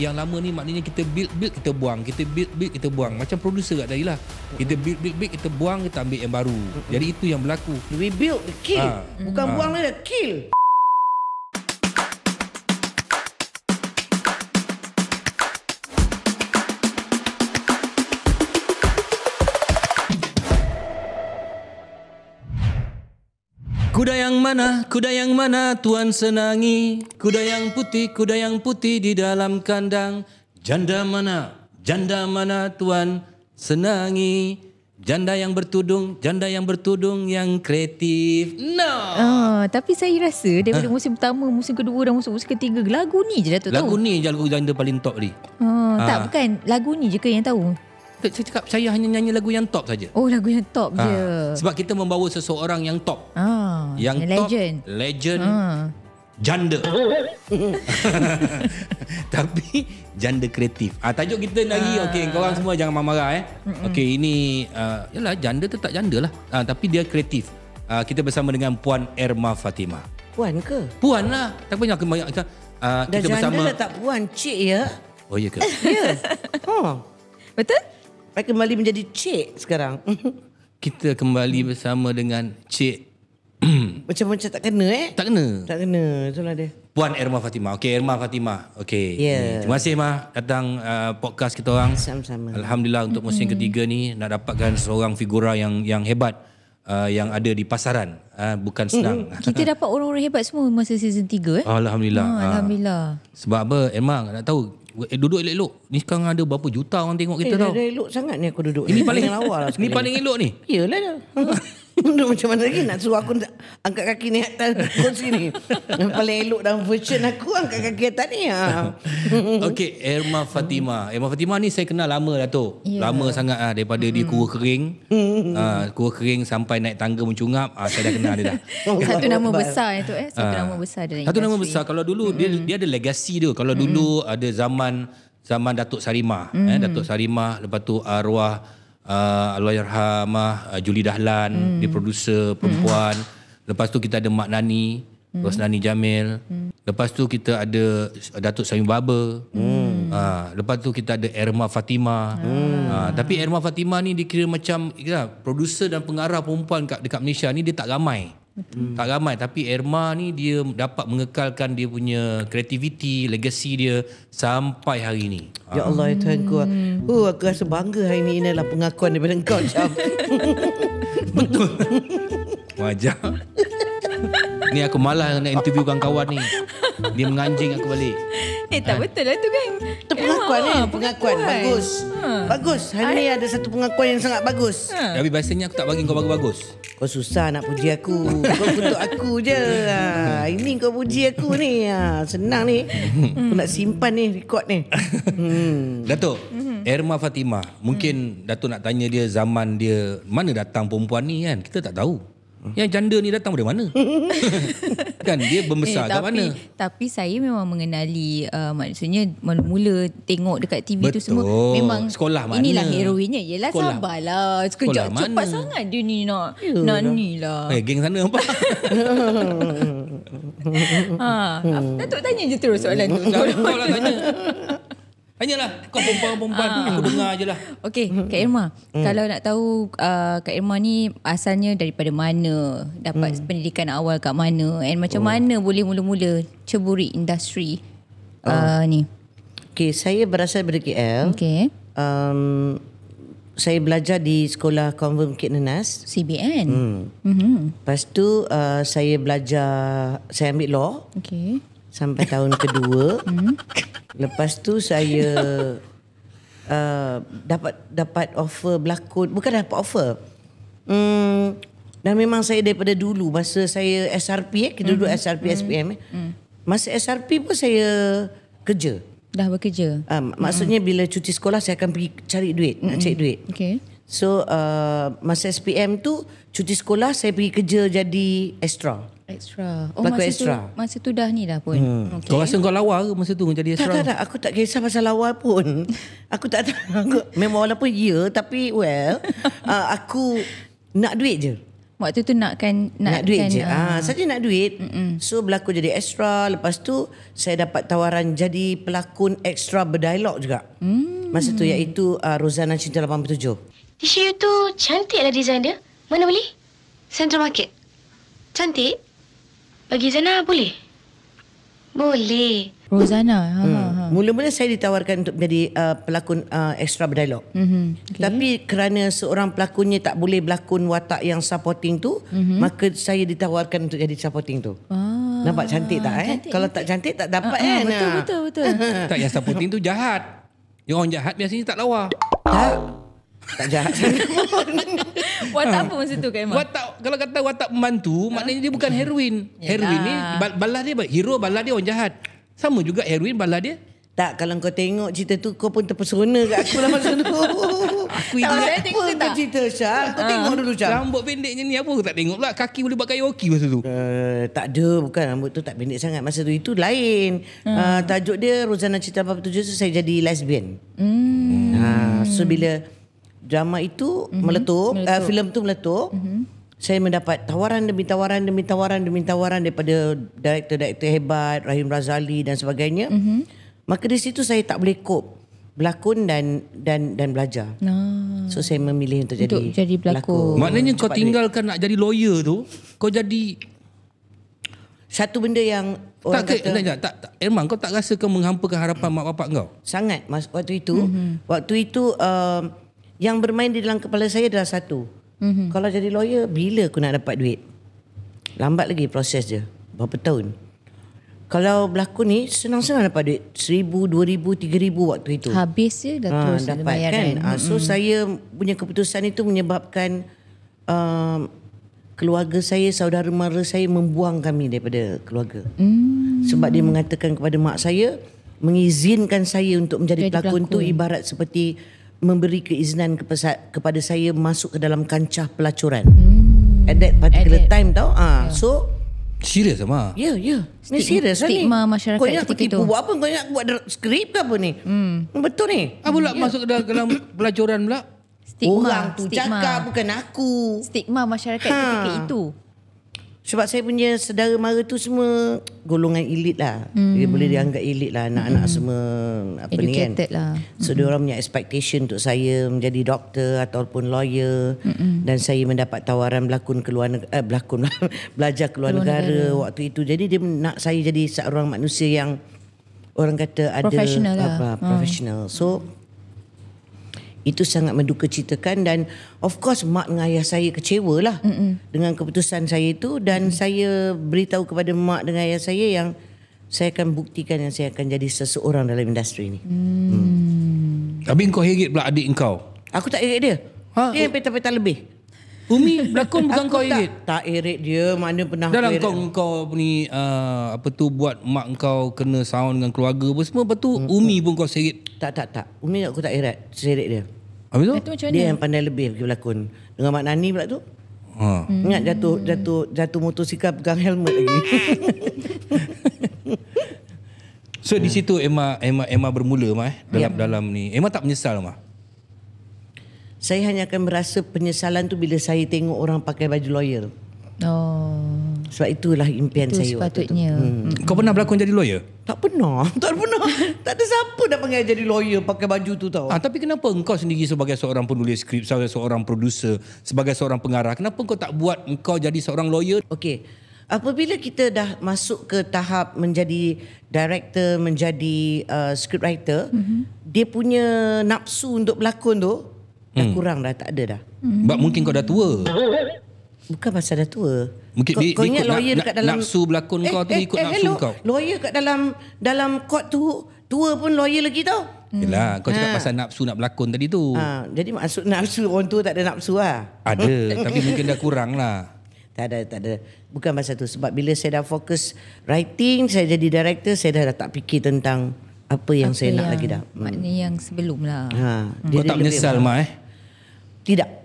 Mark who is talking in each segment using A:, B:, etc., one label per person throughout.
A: yang lama ni maknanya kita build kita buang, kita build kita buang. Macam producer kat tadi lah. Kita build kita buang, kita ambil yang baru. Jadi itu yang berlaku.
B: We build, kill. Bukan buang dia, kill.
A: Kuda yang mana tuan senangi? Kuda yang putih di dalam kandang. Janda mana tuan senangi? Janda yang bertudung yang kreatif. No.
C: Tapi saya rasa daripada musim pertama, musim kedua dan musim ketiga, lagu ni je Datuk tahu.
A: Lagu ni je lagu janda paling top ni.
C: Tak, bukan. Lagu ni je ke yang tahu?
A: Saya cakap saya hanya nyanyi lagu yang top saja.
C: Oh, lagu yang top je.
A: Sebab kita membawa seseorang yang top. Yang top, legend. Janda. Tapi janda kreatif. Tajuk kita lagi. Okey, korang semua jangan marah Okey, ini yalah, janda tetap janda lah. Tapi dia kreatif. Kita bersama dengan Puan Erma Fatimah.
B: Puan ke?
A: Puan lah. Tak banyak kita bersama.
B: Dah tak puan, cik ya.
A: Oh, ya ke?
B: Ya.
C: Betul?
B: Saya kembali menjadi cik sekarang.
A: Kita kembali bersama dengan Cik.
B: Macam tak kena
A: Tak kena.
B: Tak kena, itulah dia.
A: Puan Erma Fatimah. Okey, Erma Fatimah. Okey.
B: Yeah.
A: Terima kasih Mah datang podcast kita orang.
B: Sama-sama.
A: Alhamdulillah untuk musim ketiga ni nak dapatkan seorang figura yang hebat yang ada di pasaran. Bukan senang.
C: Kita dapat orang-orang hebat semua masa season 3
A: Alhamdulillah.
C: Alhamdulillah.
A: Sebab apa? Emang nak tahu duduk elok-elok. Ni sekarang ada berapa juta orang tengok kita tau.
B: Dah elok sangat ni aku duduk.
A: Ini paling
B: lawa lah.
A: Ni paling elok ni.
B: Iyalah dah. Duduk macam mana lagi nak suruh aku angkat kaki ni atas kursi ni. Yang paling elok dalam version aku angkat kaki atas ni.
A: Okey, Erma Fatimah. Erma Fatimah ni saya kenal lama Datuk. Lama sangat daripada dia Kura Kering. Kura Kering sampai naik tangga mencungap. Saya dah kenal dia dah.
C: Satu nama besar itu Satu nama besar dalam
A: Satu nama
C: industri.
A: besar. Kalau dulu dia ada legacy dia. Kalau dulu ada zaman Datuk Sarimah. Datuk Sarimah, lepas tu arwah Allahyarhamah Julie Dahlan, dia producer perempuan. Lepas tu kita ada Mak Nani, Rosnani Jamil. Lepas tu kita ada Datuk Saimi Baba. Lepas tu kita ada Erma Fatimah. Tapi Erma Fatimah ni dikira macam producer dan pengarah perempuan dekat Malaysia ni dia tak ramai. Tak ramai, tapi Erma ni dia dapat mengekalkan dia punya kreativiti, legacy dia sampai hari ni.
B: Ya Allah, ya Tuhanku. Aku rasa bangga hari ni. Inilah pengakuan daripada engkau, Jam.
A: Betul. Wajar. Ni aku malas nak interview kawan-kawan ni. Dia menganjing aku balik.
C: Tak betul lah tu kan.
B: Itu pengakuan ni. Pengakuan. Bagus. Bagus. Hari ni ada satu pengakuan yang sangat bagus.
A: Tapi biasanya aku tak bagi kau bagus-bagus.
B: Kau susah nak puji aku. Kau kutuk aku je. Ini kau puji aku ni. Senang ni. Aku nak simpan ni rekod ni.
A: Datuk, Erma Fatimah. Mungkin Datuk nak tanya dia zaman dia mana datang perempuan ni kan. Kita tak tahu. Yang janda ni datang dari mana? Kan dia membesar kat mana?
C: Tapi saya memang mengenali maksudnya mula-mula tengok dekat TV tu
A: Betul.
C: semua memang
A: Sekolah mana?
C: inilah heroinnya. Yelah,
A: Sekolah.
C: sabarlah. Sekejap
A: Sekolah
C: cepat
A: mana?
C: sangat dia ni nak ni lah.
A: Geng sana apa?
C: Datuk tanya je terus soalan tu.
A: Kau lah tanya. Tanyalah. Kau perempuan-perempuan. Aku dengar je lah.
C: Okey, Kak Irma. Kalau nak tahu Kak Irma ni asalnya daripada mana, dapat pendidikan awal kat mana, and macam mana boleh mula-mula ceburi industri ni.
B: Okay, saya berasal dari KL.
C: Okey.
B: Saya belajar di Sekolah Konvent Bukit Nenas.
C: CBN.
B: Lepas tu saya belajar, saya ambil law
C: Okey.
B: sampai tahun kedua. Lepas tu saya dapat offer berlakon. Bukan dapat offer. Dan memang saya daripada dulu masa saya SRP kita duduk SRP SPM. Masa SRP pun saya kerja.
C: Dah bekerja.
B: Maksudnya bila cuti sekolah saya akan pergi cari duit, nak cari duit.
C: Okey.
B: So masa SPM tu cuti sekolah saya pergi kerja jadi extra. Pelakon extra.
C: Masa tu dah ni dah pun. Okay.
A: Kau rasa kau lawa ke masa tu jadi extra?
B: Tak. Aku tak kisah pasal lawa pun. Aku tak tahu. Memang walaupun tapi aku nak duit je.
C: Waktu tu nak
B: duit je. Saja nak duit. So berlakon jadi extra. Lepas tu saya dapat tawaran jadi pelakon extra berdialog juga. Masa tu iaitu Rozana Cinta 87.
D: T-shirt tu cantik lah design dia. Mana beli? Central Market. Cantik? Bagi Zana boleh? Boleh.
C: Rozana.
B: Mula-mula saya ditawarkan untuk menjadi pelakon extra berdialog. Tapi kerana seorang pelakonnya tak boleh berlakon watak yang supporting tu, maka saya ditawarkan untuk jadi supporting tu. Nampak cantik tak?
C: Cantik,
B: Kalau tak cantik tak dapat kan?
C: Betul.
A: Tak, yang supporting tu jahat. Yang orang jahat biasanya tak lawa.
B: Tak jahat sangat pun.
C: Watak apa masa tu Kak Emma?
A: Kalau kata watak pembantu, maknanya dia bukan heroin. Heroin ni bala dia, hero bala dia orang jahat. Sama juga heroin bala dia.
B: Tak, kalau kau tengok cerita tu kau pun terpesona kat aku lah masa tu.
A: Aku
B: tak
A: ingat.
B: apa kau cerita Syah. Kau tengok dulu Syah.
A: Rambut pendeknya ni apa aku tak tengok pula. Kaki boleh buat karaoke masa tu.
B: Tak ada, bukan, rambut tu tak pendek sangat masa tu. Itu lain. Tajuk dia Rozana Cinta 87 tu saya jadi lesbian. So bila drama itu meletup. Filem tu meletup. Saya mendapat tawaran demi tawaran daripada director-director hebat, Rahim Razali dan sebagainya. Maka di situ saya tak boleh cope berlakon dan belajar. So saya memilih untuk jadi
C: pelakon.
A: Maknanya kau tinggalkan nak jadi lawyer tu, kau jadi
B: satu benda yang orang
A: tak Irman, kau tak rasa kau menghampakan harapan mak bapak kau?
B: Sangat waktu itu. Waktu itu yang bermain di dalam kepala saya adalah satu. Kalau jadi lawyer, bila aku nak dapat duit? Lambat lagi proses dia. Berapa tahun? Kalau berlakon ni, senang-senang dapat duit. 1,000, 2,000, 3,000 waktu itu.
C: Habis je dah terus ada
B: dapat
C: bayaran.
B: kan? So saya punya keputusan itu menyebabkan keluarga saya, saudara mara saya membuang kami daripada keluarga. Sebab dia mengatakan kepada mak saya, mengizinkan saya untuk menjadi pelakon tu ibarat seperti memberi keizinan kepada saya masuk ke dalam kancah pelacuran. At that particular time tau. So
A: serius sama?
B: Ya. Ni serius ni.
C: Stigma masyarakat
B: kau ingat
C: ketika
B: aku tipu
C: itu.
B: buat apa? Kau ingat aku buat skrip ke apa ni? Betul ni.
A: Apa pula masuk ke dalam pelacuran pula?
B: Orang tu cakap, bukan aku.
C: Stigma masyarakat ketika itu.
B: Sebab saya punya saudara mara tu semua golongan elit lah. Dia boleh dianggap elit lah. Anak-anak semua apa
C: educated
B: ni kan.
C: lah.
B: So diorang punya expectation untuk saya menjadi doktor ataupun lawyer. Dan saya mendapat tawaran berlakon ke luar belajar ke luar negara waktu itu. Jadi dia nak saya jadi seorang manusia yang orang kata ada
C: professional lah.
B: Professional. So itu sangat mendukacitakan dan of course mak dengan ayah saya kecewa lah dengan keputusan saya itu dan saya beritahu kepada mak dengan ayah saya yang saya akan buktikan yang saya akan jadi seseorang dalam industri ni.
A: Tapi kau heret pula adik kau?
B: Aku tak heret dia. Dia yang peta-peta lebih.
A: Umi berlakon bukan kau heret?
B: Tak heret dia, mana pernah
A: dalam kau ni apa tu buat mak kau kena sound dengan keluarga apa semua, lepas tu Umi pun kau seret?
B: Tak. Umi aku tak seret dia.
A: Habis tu?
B: Dia yang pandai lebih pergi berlakon. Dengan Mak Nani pula tu. Ingat jatuh motosikal pegang helmet lagi.
A: So di situ Emma bermula dalam ni. Emma tak menyesal mah?
B: Saya hanya akan merasa penyesalan tu bila saya tengok orang pakai baju lawyer. Sebab itulah impian
C: itu
B: saya
C: sepatutnya.
B: waktu tu.
A: Kau pernah berlakon jadi lawyer?
B: Tak pernah. Tak ada siapa nak panggil jadi lawyer pakai baju tu tau.
A: Tapi kenapa engkau sendiri sebagai seorang penulis skrip, sebagai seorang producer, sebagai seorang pengarah, kenapa kau tak buat engkau jadi seorang lawyer?
B: Okey. Apabila kita dah masuk ke tahap menjadi director, menjadi scriptwriter, dia punya nafsu untuk berlakon tu dah kurang dah, tak ada dah.
A: Mungkin kau dah tua.
B: Bukan pasal dah tua.
A: Mungkin
B: kau ingat lawyer dekat dalam
A: nafsu berlakon kau tu ikut nafsu kau.
B: Lawyer kat dalam court tu tua pun lawyer lagi tau.
A: Yelah, kau cakap pasal nafsu nak berlakon tadi tu.
B: Jadi maksud nafsu orang tua tak ada nafsu lah.
A: Ada, tapi mungkin dah kurang lah.
B: Tak ada. Bukan pasal tu. Sebab bila saya dah fokus writing, saya jadi director, saya dah tak fikir tentang apa yang saya nak lagi dah.
C: Maknanya yang sebelum lah.
A: Kau tak menyesal mah?
B: Tidak.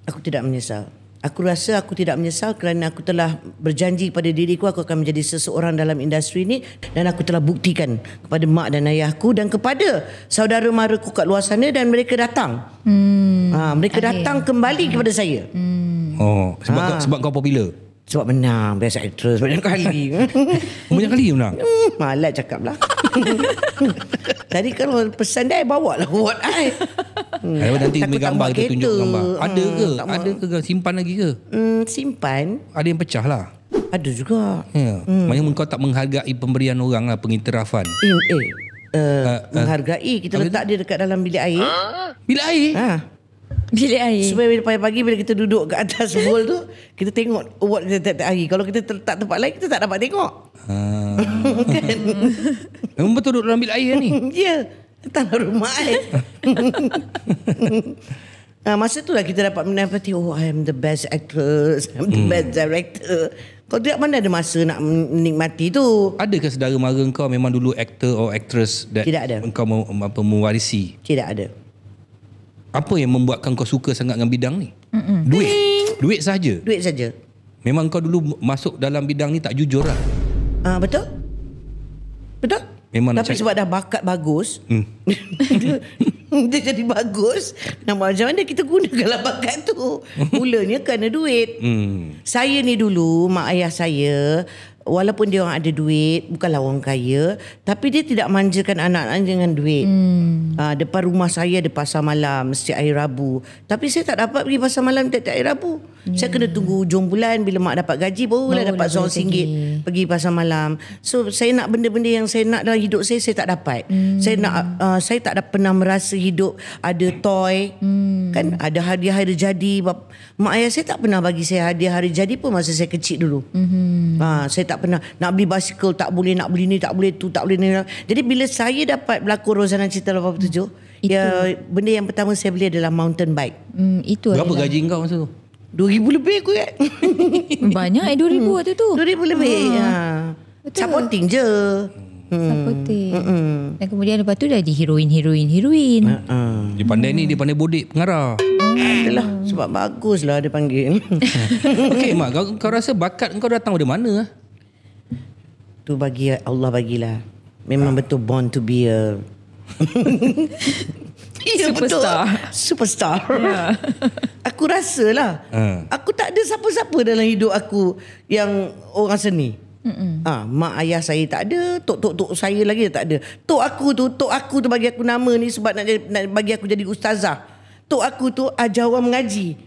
B: Aku tidak menyesal. Aku rasa aku tidak menyesal kerana aku telah berjanji kepada diriku aku akan menjadi seseorang dalam industri ini dan aku telah buktikan kepada mak dan ayahku dan kepada saudara maraku kat luar sana dan mereka datang. Mereka datang kembali kepada saya.
A: Oh, sebab kau popular.
B: Sebab menang Best Actress banyak kali.
A: Banyak kali menang.
B: Malas cakap lah. Tadi kalau pesan dia bawa lah buat I.
A: Nanti ambil gambar kita tunjuk gambar. Ada ke?
B: tak
A: Ada ke? Simpan lagi ke?
B: Simpan.
A: Ada yang pecah lah.
B: Ada juga.
A: Ya. Maksudnya kau tak menghargai pemberian orang lah, pengiktirafan.
B: Menghargai. Kita letak dia dekat dalam bilik air.
A: Bilik air?
C: Bilik air.
B: Supaya bila pagi-pagi bila kita duduk kat atas bowl tu, kita tengok award kita tiap-tiap hari. Kalau kita letak tempat lain, kita tak dapat tengok. Kan?
A: Memang betul duduk dalam bilik air ni?
B: Ya. Tanah rumah masa tu lah kita dapat mendapati, oh I am the best actress, I'm the best director. Kau tidak mana ada masa nak menikmati tu.
A: Adakah saudara mara kau memang dulu actor or actress that
B: Tidak ada.
A: kau mewarisi?
B: Tidak ada.
A: Apa yang membuatkan kau suka sangat dengan bidang ni? Duit saja.
B: Duit saja.
A: Memang kau dulu masuk dalam bidang ni tak jujur lah.
B: Betul? Betul?
A: Memang
B: tapi sebab dah bakat bagus, dia jadi bagus. Nak macam mana kita gunakanlah bakat tu. Mulanya kerana duit. Saya ni dulu, mak ayah saya, walaupun dia orang ada duit, bukanlah orang kaya, tapi dia tidak manjakan anak-anak dengan duit. Depan rumah saya ada pasar malam setiap hari Rabu. Tapi saya tak dapat pergi pasar malam tiap-tiap hari Rabu. Saya kena tunggu hujung bulan bila mak dapat gaji barulah dapat RM100 pergi pasar malam. So saya nak benda-benda yang saya nak dalam hidup saya tak dapat. Saya tak pernah merasa hidup ada toy. Kan ada hadiah hari jadi. Mak ayah saya tak pernah bagi saya hadiah hari jadi pun masa saya kecil dulu. Saya tak pernah nak beli basikal, tak boleh, nak beli ni, tak boleh tu, tak boleh ni. Jadi bila saya dapat berlakon Rozana Cinta 87, benda yang pertama saya beli adalah mountain bike.
C: Itu
A: berapa
C: adalah
A: gaji kau masa tu?
B: RM2,000 lebih aku kan.
C: banyak RM2,000 waktu tu.
B: RM2,000 lebih.
C: Betul.
B: Supporting je.
C: Supporting. Dan kemudian lepas tu dah jadi heroin.
A: Dia pandai ni, dia pandai bodek pengarah.
B: Adalah sebab baguslah dia panggil.
A: Okey mak, kau rasa bakat kau datang dari mana?
B: Tu bagi Allah bagilah. Memang betul born to be a
C: Superstar.
B: Superstar. Yeah. Aku rasalah. Aku tak ada siapa-siapa dalam hidup aku yang orang seni. Mak ayah saya tak ada, tok saya lagi tak ada. Tok aku tu bagi aku nama ni sebab nak bagi aku jadi ustazah. Tok aku tu ajar orang mengaji.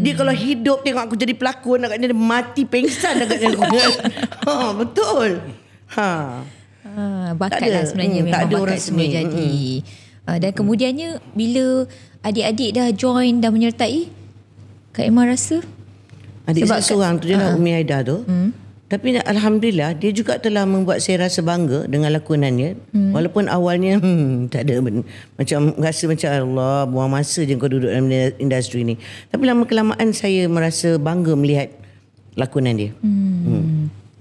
B: Dia kalau hidup tengok aku jadi pelakon, agaknya dia mati pengsan agaknya aku. Betul.
C: Bakat lah sebenarnya. Memang
B: tak ada
C: bakat
B: orang
C: semua
B: seni.
C: jadi. Dan kemudiannya bila adik-adik dah join, dah menyertai, Kak Emma rasa?
B: Adik saya seorang tu dia lah Umi Haida tu. Tapi Alhamdulillah dia juga telah membuat saya rasa bangga dengan lakonannya. Walaupun awalnya tak ada macam rasa macam Allah buang masa je kau duduk dalam industri ni. Tapi lama kelamaan saya merasa bangga melihat lakonan dia.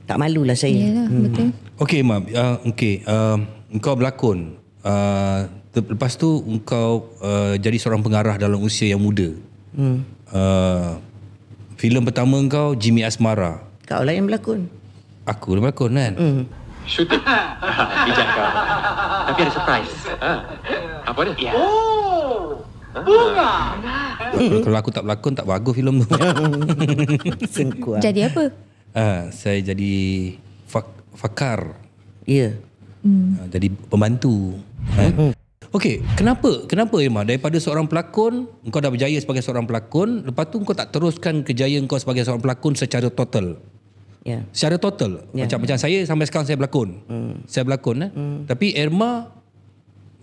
B: Tak malulah saya.
C: Yalah, betul.
A: Okey mak, engkau berlakon. Lepas tu engkau jadi seorang pengarah dalam usia yang muda. Filem pertama engkau Jimmy Asmara.
B: Kau lah yang berlakon.
A: Aku dah berlakon kan?
E: Shooting. Bijak kau. Tapi ada surprise. Apa dia? Ya. Bunga.
A: Kalau aku tak berlakon tak bagus filem tu.
B: Sengkuah.
C: Jadi apa?
A: Saya jadi fakar.
B: Ya.
A: Jadi pembantu. Okey, kenapa Irma daripada seorang pelakon engkau dah berjaya sebagai seorang pelakon, lepas tu engkau tak teruskan kejayaan engkau sebagai seorang pelakon secara total?
B: Ya.
A: Secara total. Macam saya sampai sekarang saya berlakon. Saya berlakon Tapi Irma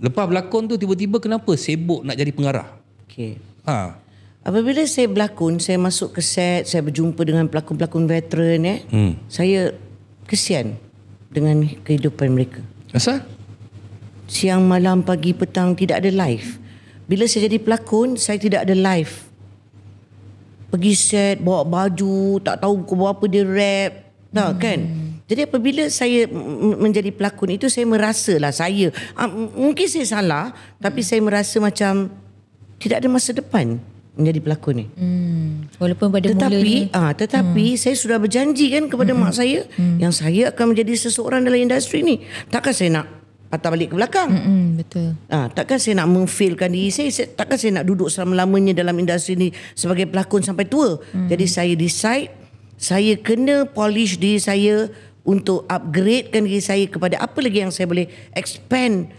A: lepas berlakon tu tiba-tiba kenapa sibuk nak jadi pengarah?
B: Okey.
A: Apabila
B: saya berlakon, saya masuk ke set, saya berjumpa dengan pelakon-pelakon veteran saya kesian dengan kehidupan mereka.
A: Asal?
B: Siang, malam, pagi, petang tidak ada live. Bila saya jadi pelakon, saya tidak ada live. Pergi set, bawa baju, tak tahu pukul berapa dia rap. Kan? Jadi apabila saya menjadi pelakon itu, saya merasalah mungkin saya salah, tapi saya merasa macam tidak ada masa depan. menjadi pelakon ni.
C: Walaupun pada mulanya
B: Tetapi saya sudah berjanji kan kepada mak saya yang saya akan menjadi seseorang dalam industri ni. Takkan saya nak patah balik ke belakang.
C: betul.
B: Takkan saya nak mengfailkan diri saya. Takkan saya nak duduk selama-lamanya dalam industri ni sebagai pelakon sampai tua. Jadi saya decide saya kena polish diri saya untuk upgradekan diri saya kepada apa lagi yang saya boleh expand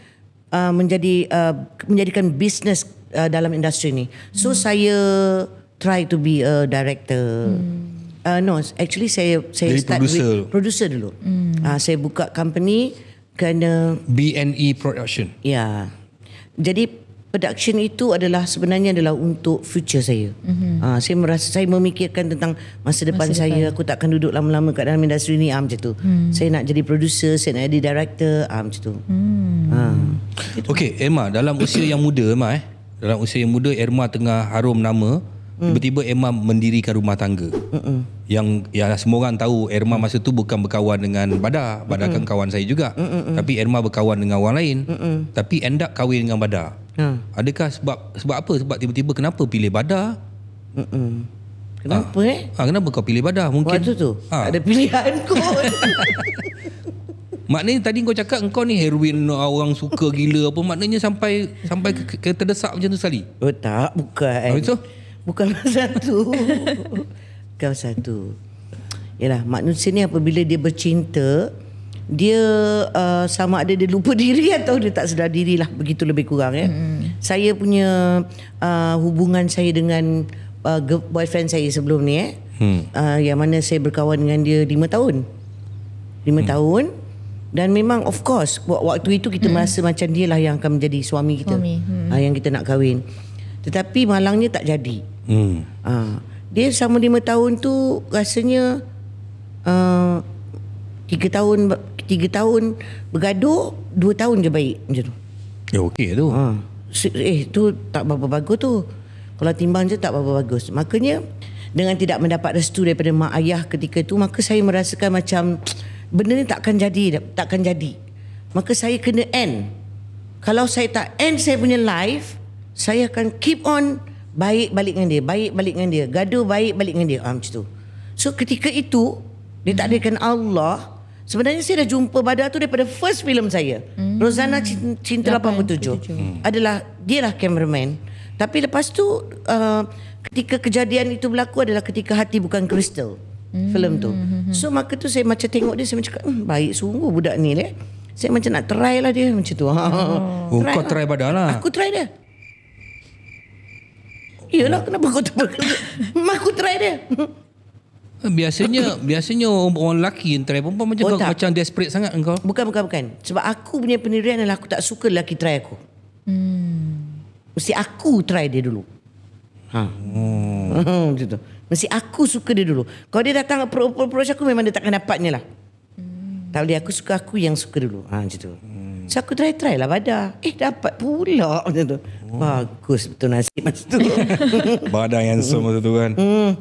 B: menjadikan bisnes dalam industri ni. So saya try to be a director. No, actually saya
A: jadi
B: start with producer dulu. Saya buka company kerana
A: BNE Production.
B: ya. Jadi production itu sebenarnya adalah untuk future saya. Saya memikirkan tentang masa depan saya. Aku tak akan duduk lama-lama kat dalam industri ni macam tu. Saya nak jadi producer, saya nak jadi director macam tu.
A: Okey, Irma, dalam usia yang muda dalam usia yang muda Irma tengah harum nama. Tiba-tiba Irma mendirikan rumah tangga. Yang semua orang tahu Irma masa tu bukan berkawan dengan Bada. Bada kan kawan saya juga. Tapi Irma berkawan dengan orang lain. Tapi end up kahwin dengan Bada. Adakah sebab apa? Sebab tiba-tiba kenapa pilih Bada?
B: Kenapa
A: Kenapa kau pilih Bada? Mungkin
B: waktu tu tak ada pilihan kot.
A: Maknanya tadi kau cakap engkau ni heroin orang suka gila apa, maknanya sampai ke terdesak macam tu sekali?
B: Oh tak, bukan.
A: Itu?
B: Bukan satu. Bukan satu. Yalah, manusia ni apabila dia bercinta, dia sama ada dia lupa diri atau dia tak sedar diri lah. Begitu lebih kurang Saya punya hubungan saya dengan boyfriend saya sebelum ni yang mana saya berkawan dengan dia 5 tahun. 5 tahun. Dan memang of course waktu itu kita merasa macam dia lah yang akan menjadi suami kita. Yang kita nak kahwin. Tetapi malangnya tak jadi. Dia sama 5 tahun tu rasanya 3 tahun bergaduh, 2 tahun je baik macam tu.
A: Ya okey tu.
B: Tu tak berapa bagus tu. Kalau timbang je tak berapa bagus. Makanya dengan tidak mendapat restu daripada mak ayah ketika tu, maka saya merasakan macam benda ni takkan jadi. Maka saya kena end. Kalau saya tak end saya punya life, saya akan keep on baik balik dengan dia, gaduh baik balik dengan dia, macam tu. So ketika itu ditakdirkan Allah, sebenarnya saya dah jumpa Bada tu daripada first film saya, Rozana Cinta 87. Adalah dia lah cameraman. Tapi lepas tu ketika kejadian itu berlaku adalah ketika Hati Bukan Kristal, filem tu. So maka tu saya macam tengok dia, saya macam cakap baik sungguh budak ni lah. Saya macam nak try lah dia macam tu.
A: Kau try Bada lah.
B: Aku try dia. Iyalah, kenapa kau tak aku try dia.
A: Biasanya orang lelaki yang try perempuan macam desperate sangat engkau.
B: Bukan. Sebab aku punya pendirian adalah aku tak suka lelaki try aku. Mesti aku try dia dulu. Macam tu. Mesti aku suka dia dulu. Kalau dia datang approach aku, memang dia takkan dapatnya lah. Tak boleh, aku suka aku yang suka dulu. Macam tu. So aku try lah Bada. Dapat pula macam tu. Bagus betul nasib masa tu.
A: Bada yang masa tu kan.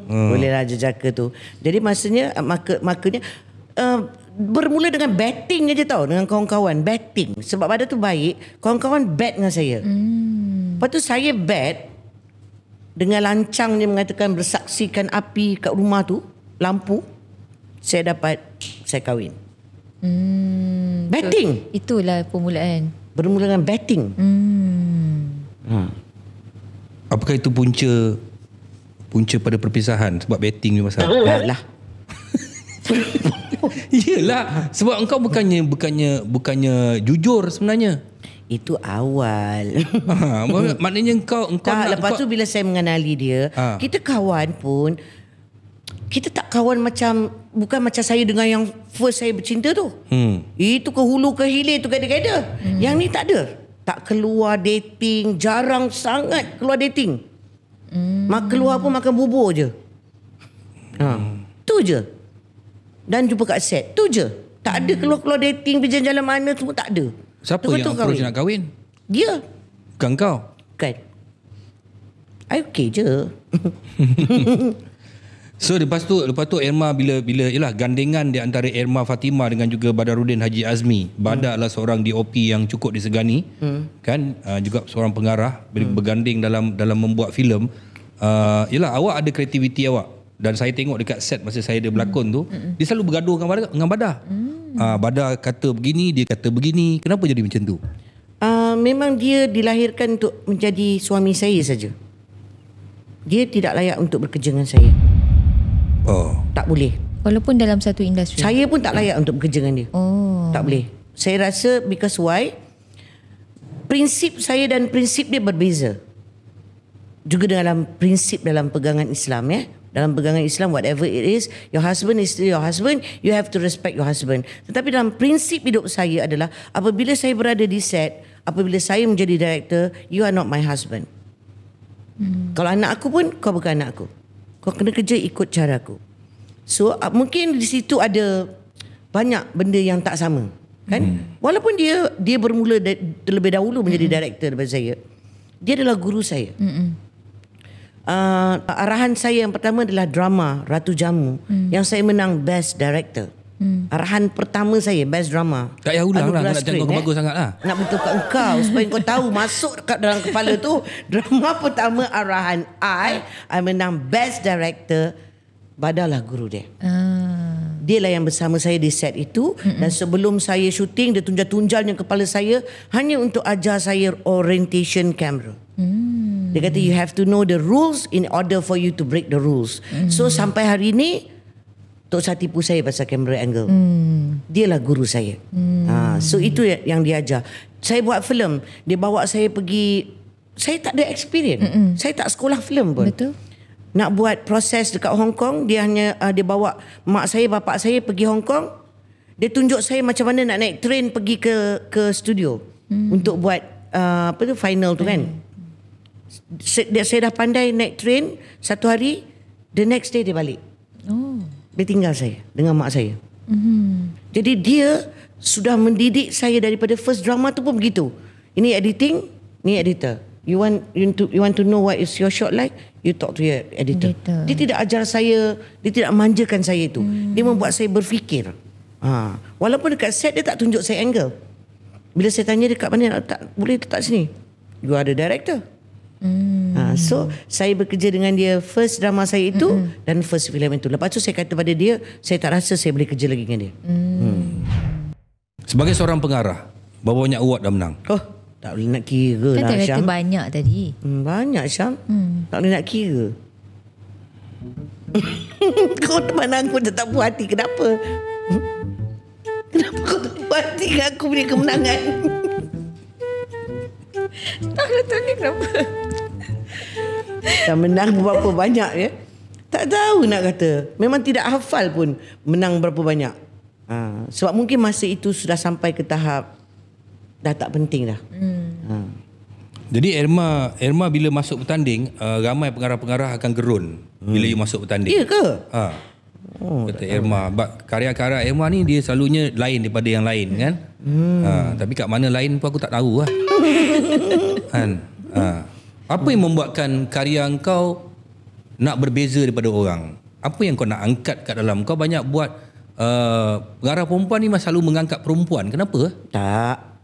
B: Boleh lah jejaka tu. Jadi makanya bermula dengan betting aja tau, dengan kawan-kawan. Betting. Sebab Bada tu baik, kawan-kawan bet dengan saya. Lepas tu saya bet dengan lancangnya mengatakan bersaksikan api kat rumah tu, lampu, saya kahwin. Betting.
C: So, itulah permulaan.
B: Bermula dengan betting.
A: Apakah itu punca pada perpisahan sebab betting ni pasal?
B: Lah.
A: Yelah, sebab engkau bukannya jujur sebenarnya.
B: Itu awal.
A: Maknanya engkau
B: lepas tu bila saya mengenali dia, kita kawan pun, kita tak kawan bukan macam saya dengan yang first saya bercinta tu. Itu ke hulu ke hilir tu gada-gada. Yang ni tak ada. Tak keluar dating, jarang sangat keluar dating. Keluar pun makan bubur je. Tu je. Dan jumpa kat set, tu je. Tak ada keluar-keluar dating, pergi jalan mana, semua tak ada.
A: Siapa yang approach nak kahwin?
B: Dia.
A: Bukan kau?
B: Bukan. I okay je.
A: So lepas tu Irma bila ialah gandengan di antara Irma Fatimah dengan juga Badarudin Haji Azmi. Bada adalah seorang DOP yang cukup disegani, kan, juga seorang pengarah, berganding dalam membuat filem. Yelah, awak ada kreativiti awak. Dan saya tengok dekat set masa saya ada berlakon tu, dia selalu bergaduh dengan Badah. Badah kata begini, dia kata begini. Kenapa jadi macam tu?
B: Memang dia dilahirkan untuk menjadi suami saya saja. Dia tidak layak untuk bekerja dengan saya. Tak boleh.
C: Walaupun dalam satu industri.
B: Saya pun tak layak untuk bekerja dengan dia. Tak boleh. Saya rasa because why? Prinsip saya dan prinsip dia berbeza. Juga dalam prinsip dalam pegangan Islam, ya. Dalam pegangan Islam, whatever it is, your husband is still your husband, you have to respect your husband. Tetapi dalam prinsip hidup saya adalah, apabila saya berada di set, apabila saya menjadi director, you are not my husband. Kalau anak aku pun, kau bukan anak aku. Kau kena kerja ikut cara aku. So, mungkin di situ ada banyak benda yang tak sama. Kan? Walaupun dia bermula terlebih dahulu menjadi director daripada saya, dia adalah guru saya. Arahan saya yang pertama adalah drama Ratu Jamu, yang saya menang Best Director. Arahan pertama saya Best Drama.
A: Tak payah ulang lah, nak jangan kau bagus sangat lah.
B: Nak betul kat engkau supaya kau tahu masuk dekat dalam kepala tu. Drama pertama arahan I menang Best Director. Badahlah guru dia. Dia lah yang bersama saya di set itu. Dan sebelum saya syuting, dia tunjal-tunjalnya kepala saya hanya untuk ajar saya orientation camera. Dia kata you have to know the rules in order for you to break the rules. So sampai hari ni Tok Sah tipu saya pasal camera angle. Dialah guru saya. So itu yang dia ajar. Saya buat filem, dia bawa saya pergi. Saya tak ada experience. Saya tak sekolah filem pun.
C: Betul.
B: Nak buat proses dekat Hong Kong, dia bawa mak saya, bapak saya pergi Hong Kong. Dia tunjuk saya macam mana nak naik train pergi ke studio untuk buat final tu kan. Saya dah pandai naik train satu hari, the next day dia balik. Dia tinggal saya dengan mak saya. Jadi dia sudah mendidik saya daripada first drama tu pun begitu. Ini editing, ni editor. You want to know what is your shot like? You talk to your editor. Dia tidak ajar saya, dia tidak manjakan saya itu. Dia membuat saya berfikir. Walaupun dekat set dia tak tunjuk saya angle. Bila saya tanya dekat mana nak letak, boleh letak sini. You are the director. So saya bekerja dengan dia first drama saya itu dan first film itu. Lepas tu saya kata pada dia, saya tak rasa saya boleh kerja lagi dengan dia.
A: Sebagai seorang pengarah, berapa banyak award dah menang?
B: Tak boleh nak kira
C: kan
B: lah, Syam.
C: kata banyak tadi.
B: Banyak, Syam. Tak boleh nak kira. Kau teman aku tak puas hati. Kenapa? Kenapa kau tak puas hati dengan aku punya kemenangan?
C: Tak tahu ni kenapa.
B: Dah menang berapa banyak ya? Tak tahu nak kata. Memang tidak hafal pun menang berapa banyak. Sebab mungkin masa itu sudah sampai ke tahap dah tak penting dah.
A: Jadi Irma bila masuk bertanding, ramai pengarah-pengarah akan gerun bila you masuk bertanding.
B: Ya ke?
A: Kata Irma, karya-karya Irma ni dia selalunya lain daripada yang lain kan. Tapi kat mana lain pun aku tak tahu lah. Kan? Apa yang membuatkan karya kau nak berbeza daripada orang? Apa yang kau nak angkat kat dalam? Kau banyak buat pengarah perempuan ni selalu mengangkat perempuan. Kenapa?
B: Tak.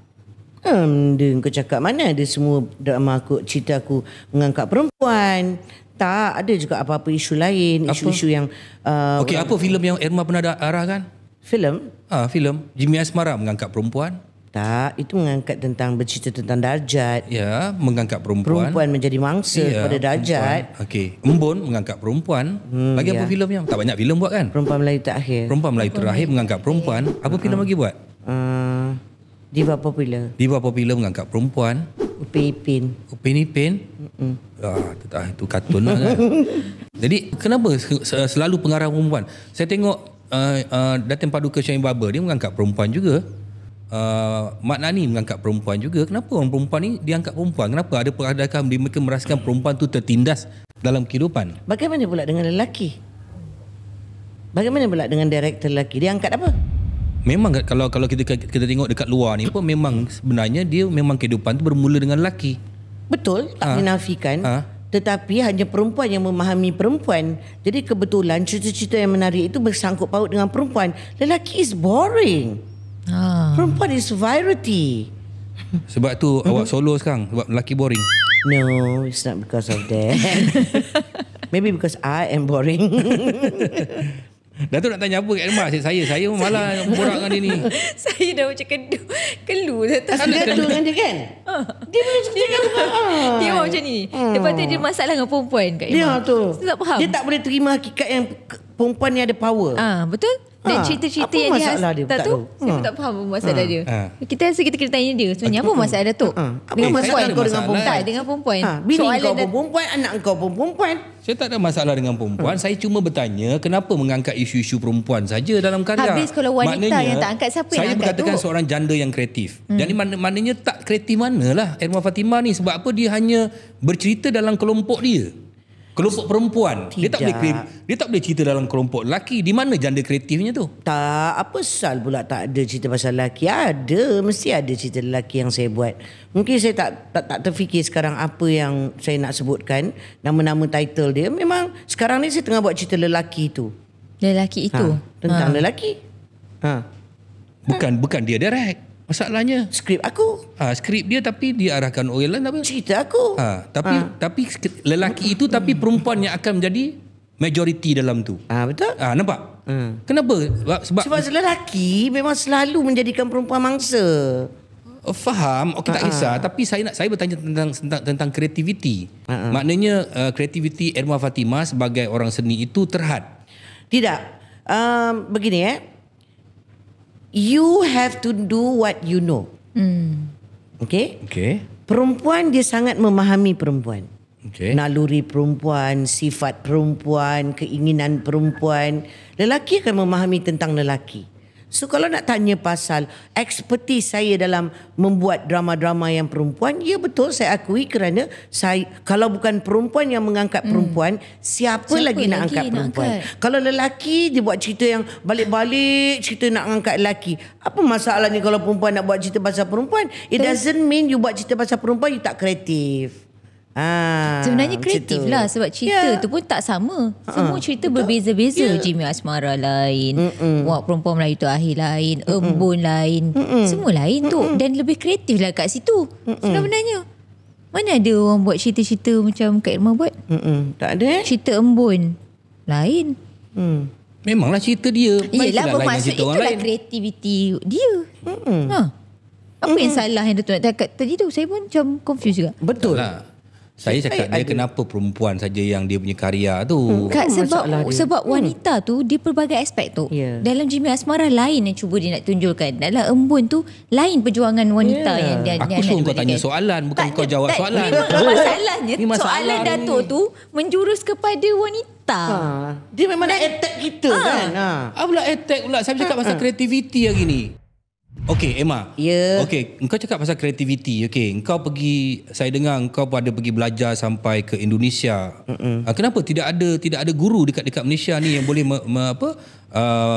B: Dia kau cakap mana ada semua drama aku, cerita aku mengangkat perempuan. Tak, ada juga apa-apa isu lain, isu-isu yang
A: okey, apa filem yang Irma pernah arahkan?
B: Filem?
A: Filem Jimmy Asmara mengangkat perempuan.
B: Tak, itu mengangkat tentang bercerita tentang darjat.
A: Ya, mengangkat perempuan.
B: Perempuan menjadi mangsa pada darjat.
A: Okey, Embun mengangkat perempuan. Lagi apa filem yang tak banyak filem buat kan?
B: Perempuan Melayu Terakhir.
A: Perempuan Melayu Terakhir mengangkat perempuan. Apa filem lagi buat?
B: Diva Popular.
A: Diva Popular mengangkat perempuan.
B: Upin Ipin.
A: Upin Ipin. Itu kartun lah kan. Jadi kenapa selalu pengarah perempuan? Saya tengok Datin Paduka Syahim Baba dia mengangkat perempuan juga. Mak Nani mengangkat perempuan juga. Kenapa orang perempuan ni diangkat perempuan? Kenapa ada adakah mereka merasakan perempuan tu tertindas dalam kehidupan?
B: Bagaimana pula dengan lelaki? Bagaimana pula dengan director lelaki? Dia angkat apa?
A: Memang kalau kita tengok dekat luar ni pun memang sebenarnya dia memang kehidupan tu bermula dengan lelaki.
B: Betul, tak dinafikan. Tetapi hanya perempuan yang memahami perempuan. Jadi kebetulan cerita-cerita yang menarik itu bersangkut paut dengan perempuan. Lelaki is boring. Perempuan is variety.
A: Sebab tu awak solo sekarang sebab lelaki boring.
B: No, it's not because of that. Maybe because I am boring.
A: Datuk nak tanya apa kat Irma? Saya malah borak dengan dia ni.
C: Saya dah macam keluh Datuk.
B: Dia tu dengan dia kan? Dia boleh cakap
C: Dia memang macam ni. Lepas tu dia masalah dengan perempuan kat Irma.
B: Dia tu.
C: Saya tak faham.
B: Dia tak boleh terima hakikat yang perempuan ni ada power.
C: Betul? Dan cerita-cerita
B: apa
C: yang dia
B: masalah dia?
C: tak
B: Tak
C: tahu.
B: tahu.
C: Saya pun tak faham apa masalah dia. Kita rasa kita kena tanya dia. Sebenarnya apa masalah Datuk? Dengan
A: saya
C: perempuan.
A: tak ada
C: Kau dengan
A: masalah.
C: perempuan. Tak, dengan perempuan.
B: Bini
C: Soalan
B: kau
C: dia-
B: pun perempuan, anak kau pun perempuan.
A: Saya tak ada masalah dengan perempuan. Saya cuma bertanya kenapa mengangkat isu-isu perempuan saja dalam karya.
C: Habis kalau wanita yang tak angkat, siapa yang
A: saya
C: angkat
A: berkatakan
C: tu?
A: seorang janda yang kreatif. Jadi maknanya tak kreatif manalah Irma Fatimah ni. Sebab apa dia hanya bercerita dalam kelompok dia. Kelompok perempuan. Dia tak boleh cerita dalam kelompok lelaki. Di mana janda kreatifnya tu?
B: Tak, apa sal pula tak ada cerita pasal lelaki? Ada, mesti ada cerita lelaki yang saya buat. Mungkin saya tak terfikir sekarang apa yang saya nak sebutkan. Nama-nama title dia. Memang sekarang ni saya tengah buat cerita lelaki tu.
C: Lelaki itu.
B: Tentang lelaki.
A: Bukan dia direct. Masalahnya
B: Skrip aku.
A: skrip dia tapi diarahkan orang lain apa?
B: Cerita aku.
A: Tapi lelaki itu tapi perempuan yang akan menjadi majoriti dalam tu.
B: Betul?
A: Nampak? Kenapa? Sebab
B: lelaki memang selalu menjadikan perempuan mangsa.
A: faham. Okey, tak kisah, tapi saya bertanya tentang kreativiti. Maknanya kreativiti Irma Fatimah sebagai orang seni itu terhad.
B: Tidak. Begini you have to do what you know. Okay?
A: Okey.
B: Perempuan dia sangat memahami perempuan.
A: Okey.
B: Naluri perempuan, sifat perempuan, keinginan perempuan. Lelaki akan memahami tentang lelaki. So kalau nak tanya pasal ekspertis saya dalam membuat drama-drama yang perempuan, ya betul saya akui kerana saya kalau bukan perempuan yang mengangkat perempuan, siapa lagi nak angkat perempuan? Kalau lelaki dia buat cerita yang balik-balik cerita nak angkat lelaki. Apa masalahnya kalau perempuan nak buat cerita pasal perempuan? It doesn't mean you buat cerita pasal perempuan you tak kreatif.
C: Sebenarnya kreatif lah sebab cerita tu pun tak sama. Semua cerita berbeza-beza. Jimmy Asmara lain, Wak Perempuan Melayu tu Akhir lain, Embun lain, semua lain tu. Dan lebih kreatif lah kat situ. Sebenarnya mana ada orang buat cerita-cerita macam Kak Irma buat?
B: Tak ada
C: Cerita Embun lain.
A: Memanglah cerita dia.
C: Yelah,
A: Baiklah lain dengan
C: bermaksud
A: cerita orang
C: itulah
A: lain.
C: kreativiti dia. Apa yang salah yang Datuk nak cakap tadi tu? Saya pun macam confused juga.
B: Betul
A: Lah. Saya cakap dia kenapa perempuan saja yang dia punya karya tu.
C: Kak,
B: masalah dia.
C: sebab wanita tu dia pelbagai aspek tu.
B: Yeah.
C: Dalam Jimmy Asmara lain yang cuba dia nak tunjukkan. Dalam Embun tu lain perjuangan wanita yang dia
A: Aku suruh kau tanya soalan, bukan kau jawab soalan.
C: Memang masalahnya
A: Ni masalah
C: soalan
A: ni.
C: Datuk tu menjurus kepada wanita.
B: Dia memang nak attack kita kan.
A: Pula attack pula. Saya cakap pasal kreativiti hari ni. Okey, Emma.
B: Ya.
A: Okey, engkau cakap pasal kreativiti. Okey, engkau pergi, saya dengar engkau pada pergi belajar sampai ke Indonesia. Kenapa tidak ada guru dekat Malaysia ni yang boleh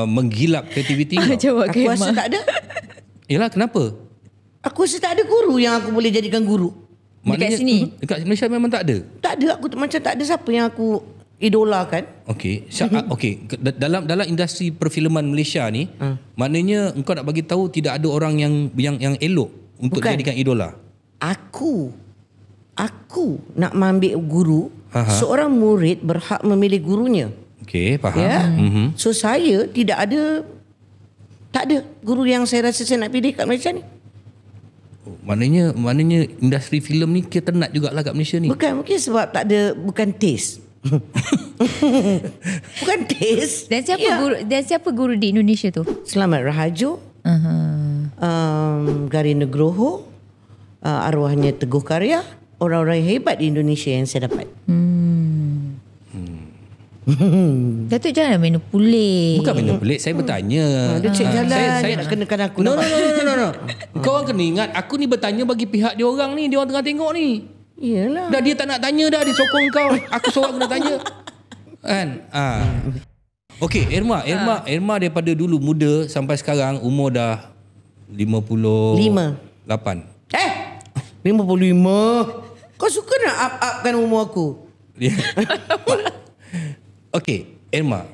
A: menggilap kreativiti kau?
C: Jawab
B: Aku
C: Kak
B: rasa
C: Irma.
B: tak ada.
A: Yalah, kenapa?
B: Aku rasa tak ada guru yang aku boleh jadikan guru.
C: Dekat sini?
A: Dekat Malaysia memang tak ada.
B: Tak ada, aku macam tak ada siapa yang aku idolakan.
A: Okey, okey, dalam industri perfilman Malaysia ni, maknanya engkau nak bagi tahu tidak ada orang yang elok untuk
B: Bukan.
A: dijadikan idola.
B: Aku nak mengambil guru, seorang murid berhak memilih gurunya.
A: Okey, faham.
B: Ya. So saya tak ada guru yang saya rasa saya nak pilih kat Malaysia ni.
A: Maknanya industri filem ni kira ternat jugalah kat Malaysia ni.
B: Bukan, mungkin sebab tak ada, bukan taste. Bukan taste.
C: Dan siapa guru di Indonesia tu?
B: Selamat Rahajo, Gari Nugroho, arwahnya Teguh Karya, orang-orang yang hebat di Indonesia yang saya dapat.
C: Datuk jangan main pelik.
A: Bukan benda pelik, saya bertanya.
B: Dia cek jalan,
A: saya
B: nak kenakan aku.
A: No.
B: nampak?
A: Kau orang kena ingat, aku ni bertanya bagi pihak dia orang ni, dia orang tengah tengok ni.
B: Iyalah.
A: Dah dia tak nak tanya dah, dia sokong kau. Aku seorang kena tanya. Kan? Okey, Irma daripada dulu muda sampai sekarang umur dah 58.
B: 55. Kau suka nak up-upkan umur aku?
A: Okey, Irma.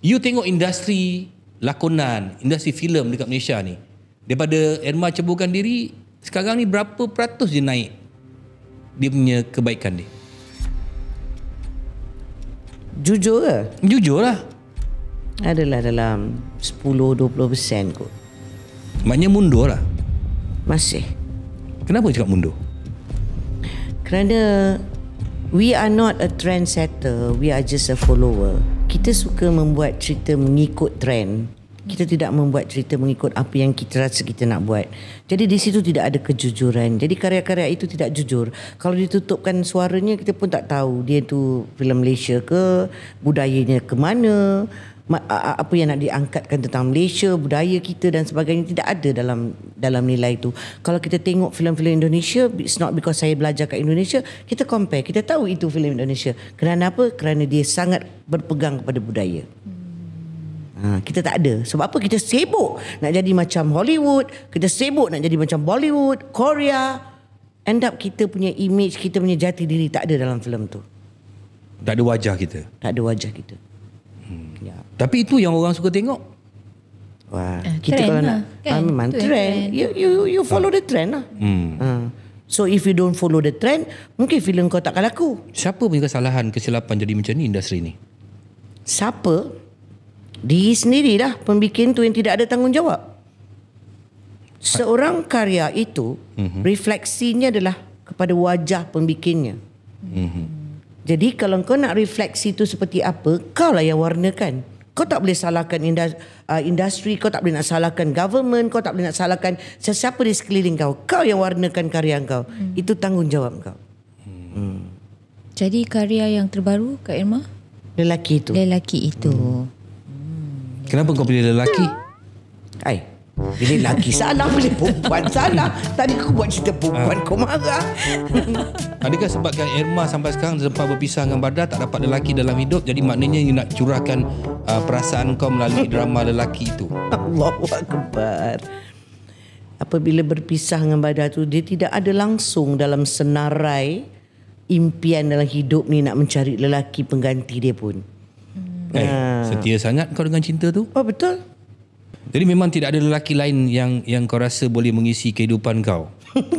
A: You tengok industri lakonan, industri filem dekat Malaysia ni. Daripada Irma ceburkan diri, sekarang ni berapa peratus je naik? dia punya kebaikan dia?
B: Jujur ke?
A: Jujur lah.
B: Adalah dalam 10-20% kot.
A: Maknanya mundur lah.
B: Masih.
A: Kenapa cakap mundur?
B: Kerana we are not a trendsetter, we are just a follower. Kita suka membuat cerita mengikut trend. Kita tidak membuat cerita mengikut apa yang kita rasa kita nak buat. Jadi di situ tidak ada kejujuran. Jadi karya-karya itu tidak jujur. Kalau ditutupkan suaranya, kita pun tak tahu dia tu filem Malaysia ke, budayanya ke mana, apa yang nak diangkatkan tentang Malaysia, budaya kita dan sebagainya. Tidak ada dalam nilai itu. Kalau kita tengok filem-filem Indonesia, it's not because saya belajar kat Indonesia, kita compare, kita tahu itu filem Indonesia. Kerana apa? Kerana dia sangat berpegang kepada budaya. Kita tak ada. Sebab apa? Kita sibuk nak jadi macam Hollywood, kita sibuk nak jadi macam Bollywood, Korea. End up kita punya image, kita punya jati diri tak ada dalam filem tu.
A: Tak ada wajah kita.
B: Tak ada wajah kita. Ya.
A: Tapi itu yang orang suka tengok.
B: Wah, kita
C: trend
B: kalau
C: lah,
B: nak
C: kan?
B: memang
C: Itu
B: trend. You follow the trend lah. So if you don't follow the trend, mungkin filem kau takkan laku.
A: Siapa punya kesilapan jadi macam ni industri ni?
B: Siapa? Diri sendiri dah pembikin tu yang tidak ada tanggungjawab. Seorang karya itu refleksinya adalah kepada wajah pembikinnya. Jadi kalau kau nak refleksi itu seperti apa, kau lah yang warnakan. Kau tak boleh salahkan industri, kau tak boleh nak salahkan government, kau tak boleh nak salahkan sesiapa di sekeliling kau. Kau yang warnakan karya kau. Itu tanggungjawab kau.
C: Jadi karya yang terbaru Kak Irma?
B: Lelaki itu.
C: Lelaki itu.
A: Kenapa kau pilih lelaki?
B: Pilih lelaki salah, pilih perempuan salah. Tadi aku buat cerita perempuan, kau marah.
A: Adakah sebabkan Irma sampai sekarang sempat berpisah dengan Badar, tak dapat lelaki dalam hidup, jadi maknanya you nak curahkan perasaan kau melalui drama lelaki itu?
B: Allahu Akbar. Apabila berpisah dengan Badar tu, dia tidak ada langsung dalam senarai impian dalam hidup ni nak mencari lelaki pengganti dia pun.
A: Setia sangat kau dengan cinta tu?
B: Oh, betul.
A: Jadi memang tidak ada lelaki lain yang kau rasa boleh mengisi kehidupan kau?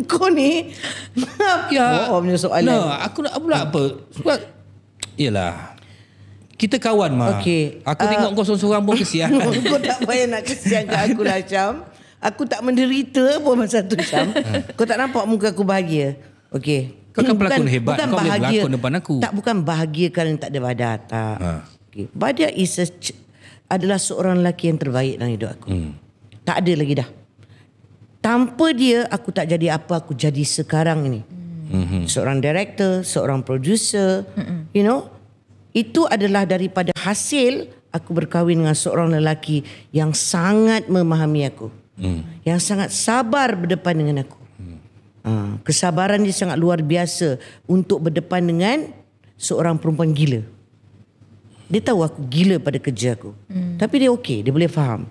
B: Kau ni bohongnya soalan.
A: Aku nak pula apa? Sebab yelah, kita kawan mah.
B: Okay.
A: Aku tengok kau seorang-seorang pun kesian.
B: Kau tak payah nak kesian kat aku lah, Syam. Aku tak menderita pun masa tu, Syam. Kau tak nampak muka aku bahagia? Okey.
A: Kau kan pelakon hebat. Kau boleh berlakon depan aku.
B: Tak, bukan bahagia kerana tak ada Badar. Tak. Okay. Badar adalah seorang lelaki yang terbaik dalam hidup aku. Tak ada lagi dah. Tanpa dia, aku tak jadi apa aku jadi sekarang ini. Seorang director, seorang producer, you know. Itu adalah daripada hasil aku berkahwin dengan seorang lelaki yang sangat memahami aku. Yang sangat sabar berdepan dengan aku. Kesabaran dia sangat luar biasa untuk berdepan dengan seorang perempuan gila. Dia tahu aku gila pada kerja aku. Tapi dia okey, dia boleh faham.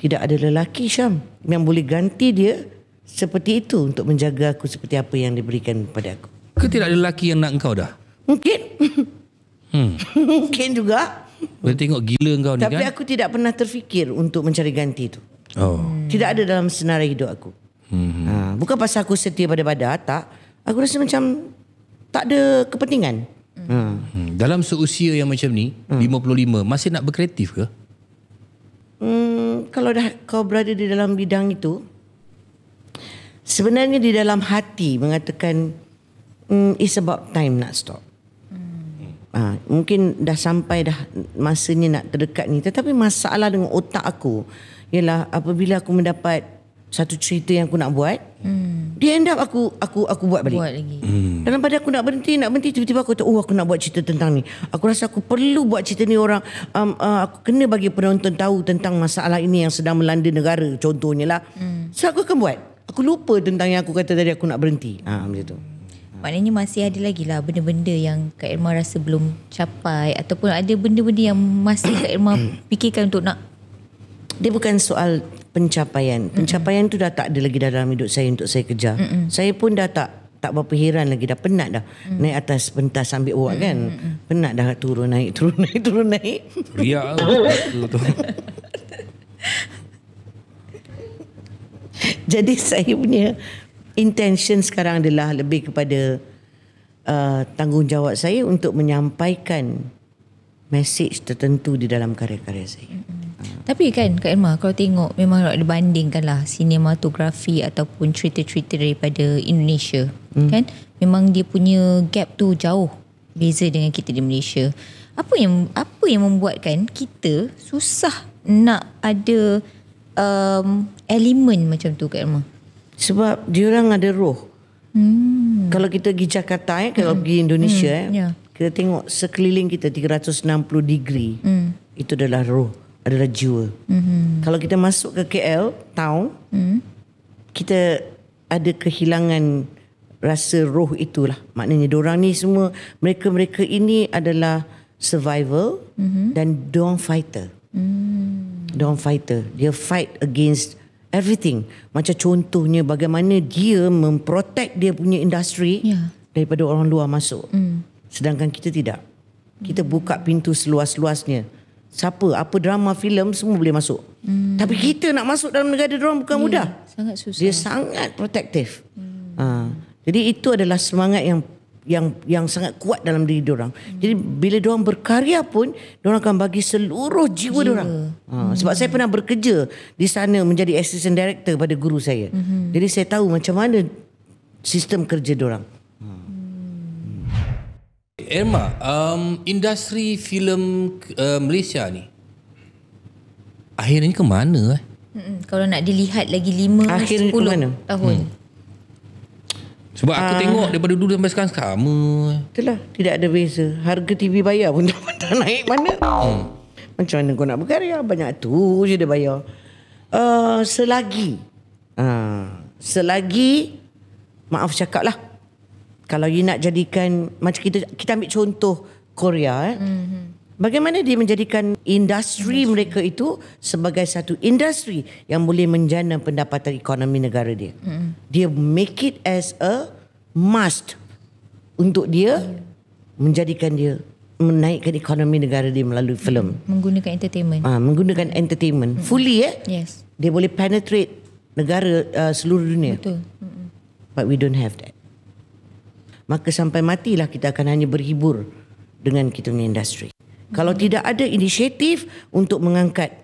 B: Tidak ada lelaki, Syam, yang boleh ganti dia seperti itu untuk menjaga aku seperti apa yang diberikan kepada aku.
A: Ke tidak ada lelaki yang nak engkau dah?
B: Mungkin. Mungkin juga.
A: Boleh tengok gila engkau ni kan?
B: Tapi aku tidak pernah terfikir untuk mencari ganti itu. Tidak ada dalam senarai hidup aku. Bukan pasal aku setia pada Badar, tak. Aku rasa macam tak ada kepentingan.
A: Dalam seusia yang macam ni, 55, masih nak berkreatif ke?
B: Kalau dah kau berada di dalam bidang itu, sebenarnya di dalam hati mengatakan it's about time nak stop. Mungkin dah sampai dah masanya nak terdekat ni. Tetapi masalah dengan otak aku ialah apabila aku mendapat satu cerita yang aku nak buat, dia end up aku buat balik.
C: Buat lagi.
B: Dalam pada aku nak berhenti tiba-tiba aku tahu aku nak buat cerita tentang ni. Aku rasa aku perlu buat cerita ni orang aku kena bagi penonton tahu tentang masalah ini yang sedang melanda negara contohnya lah. So aku akan buat. Aku lupa tentang yang aku kata tadi aku nak berhenti. Macam tu.
C: Maknanya masih ada lagi lah benda-benda yang Kak Irma rasa belum capai, ataupun ada benda-benda yang masih Kak Irma fikirkan untuk nak.
B: Dia bukan soal pencapaian. Pencapaian tu dah tak ada lagi dalam hidup saya untuk saya kejar. Saya pun dah tak berapa heran lagi, dah penat dah. Naik atas pentas ambil awak kan. Penat dah turun naik.
A: Riak tu.
B: Jadi saya punya intention sekarang adalah lebih kepada tanggungjawab saya untuk menyampaikan mesej tertentu di dalam karya-karya saya.
C: Tapi kan Kak Irma, kalau tengok memang ada bandingkan lah sinematografi ataupun cerita-cerita daripada Indonesia, kan memang dia punya gap tu jauh beza dengan kita di Malaysia. Apa yang membuatkan kita susah nak ada elemen macam tu Kak Irma?
B: Sebab diorang ada roh. Kalau kita pergi Jakarta, kalau pergi Indonesia, kita tengok sekeliling kita 360 degree. Itu adalah roh, adalah jiwa. Kalau kita masuk ke KL town, kita ada kehilangan rasa roh itulah. Maknanya diorang ni semua, mereka ini adalah survival dan diorang fighter. Diorang fighter. Dia fight against everything. Macam contohnya bagaimana dia memprotect dia punya industri daripada orang luar masuk. Sedangkan kita tidak. Kita buka pintu seluas-luasnya. Siapa, apa drama, filem semua boleh masuk. Tapi kita nak masuk dalam negara diorang bukan mudah.
C: Sangat susah.
B: Dia sangat protektif. Jadi itu adalah semangat yang sangat kuat dalam diri diorang. Jadi bila diorang berkarya pun, diorang akan bagi seluruh jiwa diorang. Sebab saya pernah bekerja di sana menjadi assistant director pada guru saya. Jadi saya tahu macam mana sistem kerja diorang.
A: Irma, industri filem Malaysia ni akhirnya ke mana?
C: Kalau nak dilihat lagi 5-10
B: Akhirnya ke mana?
C: tahun.
A: Sebab aku tengok daripada dulu sampai sekarang sama.
B: Itulah, tidak ada beza. Harga TV bayar pun tak naik mana. Macam mana kau nak berkarya? Banyak tu je dia bayar. Selagi maaf cakap lah, kalau you nak jadikan, macam kita ambil contoh Korea, bagaimana dia menjadikan industri mereka itu sebagai satu industri yang boleh menjana pendapatan ekonomi negara dia. Dia make it as a must untuk dia menjadikan dia menaikkan ekonomi negara dia melalui filem.
C: Menggunakan entertainment.
B: Menggunakan entertainment fully
C: Yes.
B: Dia boleh penetrate negara seluruh dunia.
C: Betul.
B: But we don't have that. Maka sampai matilah kita akan hanya berhibur dengan kita punya industri. Kalau tidak ada inisiatif untuk mengangkat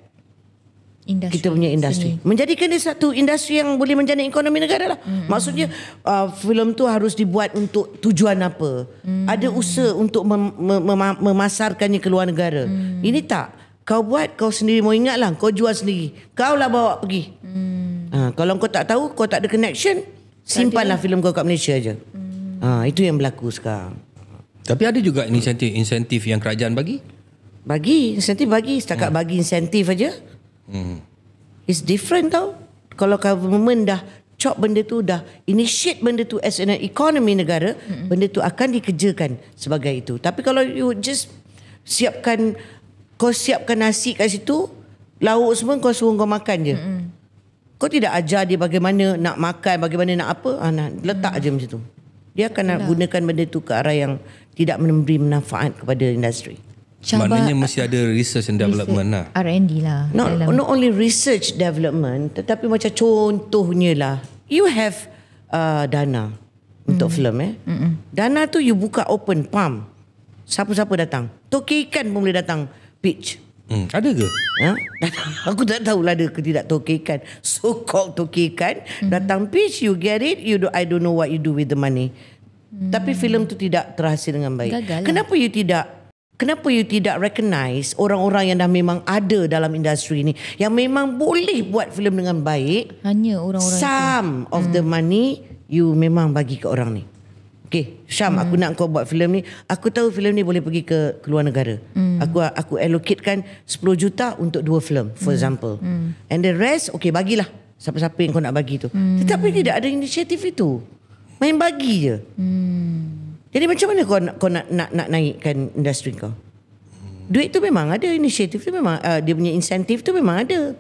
B: kita punya industri, menjadikan dia satu industri yang boleh menjana ekonomi negara lah. Maksudnya filem tu harus dibuat untuk tujuan apa, ada usaha untuk memasarkannya ke luar negara. Ini tak, kau buat kau sendiri, mau ingat lah, kau jual sendiri, kau lah bawa pergi. Kalau kau tak tahu, kau tak ada connection, simpanlah filem kau kat Malaysia je. Itu yang berlaku sekarang.
A: Tapi ada juga insentif yang kerajaan bagi?
B: Bagi insentif, bagi setakat bagi insentif aja. It's different tau. Kalau government dah chop benda tu, dah initiate benda tu as an economy negara, benda tu akan dikerjakan sebagai itu. Tapi kalau you just kau siapkan nasi kat situ, lauk semua kau suruh kau makan je. Kau tidak ajar dia bagaimana nak makan, bagaimana nak apa, letak je macam tu. Dia akan nak gunakan benda tu ke arah yang tidak memberi manfaat kepada industri.
A: Maknanya mesti ada research and development lah.
C: R&D lah.
B: Not only research development, tetapi macam contohnya lah, you have dana untuk filem. Dana tu you buka open, pam, siapa-siapa datang. Toke ikan pun boleh datang pitch.
A: Ada ke?
B: Aku tak tahulah ada ke tidak toke ikan. So called toke ikan datang pitch, you get it, I don't know what you do with the money. Tapi filem tu tidak terhasil dengan baik.
C: Gagal lah.
B: Kenapa you tidak recognize orang-orang yang dah memang ada dalam industri ni, yang memang boleh buat filem dengan baik?
C: Hanya orang-orang
B: some of the money you memang bagi ke orang ni. Okay, Syam, aku nak kau buat filem ni. Aku tahu filem ni boleh pergi ke luar negara. Aku allocatekan 10 juta untuk 2 filem, for example. And the rest, okay, bagilah siapa-siapa yang kau nak bagi tu. Tetapi tidak ada inisiatif itu. Main bagi je. Jadi macam mana kau nak naikkan industri kau? Duit tu memang ada, inisiatif tu memang, dia punya insentif tu memang ada.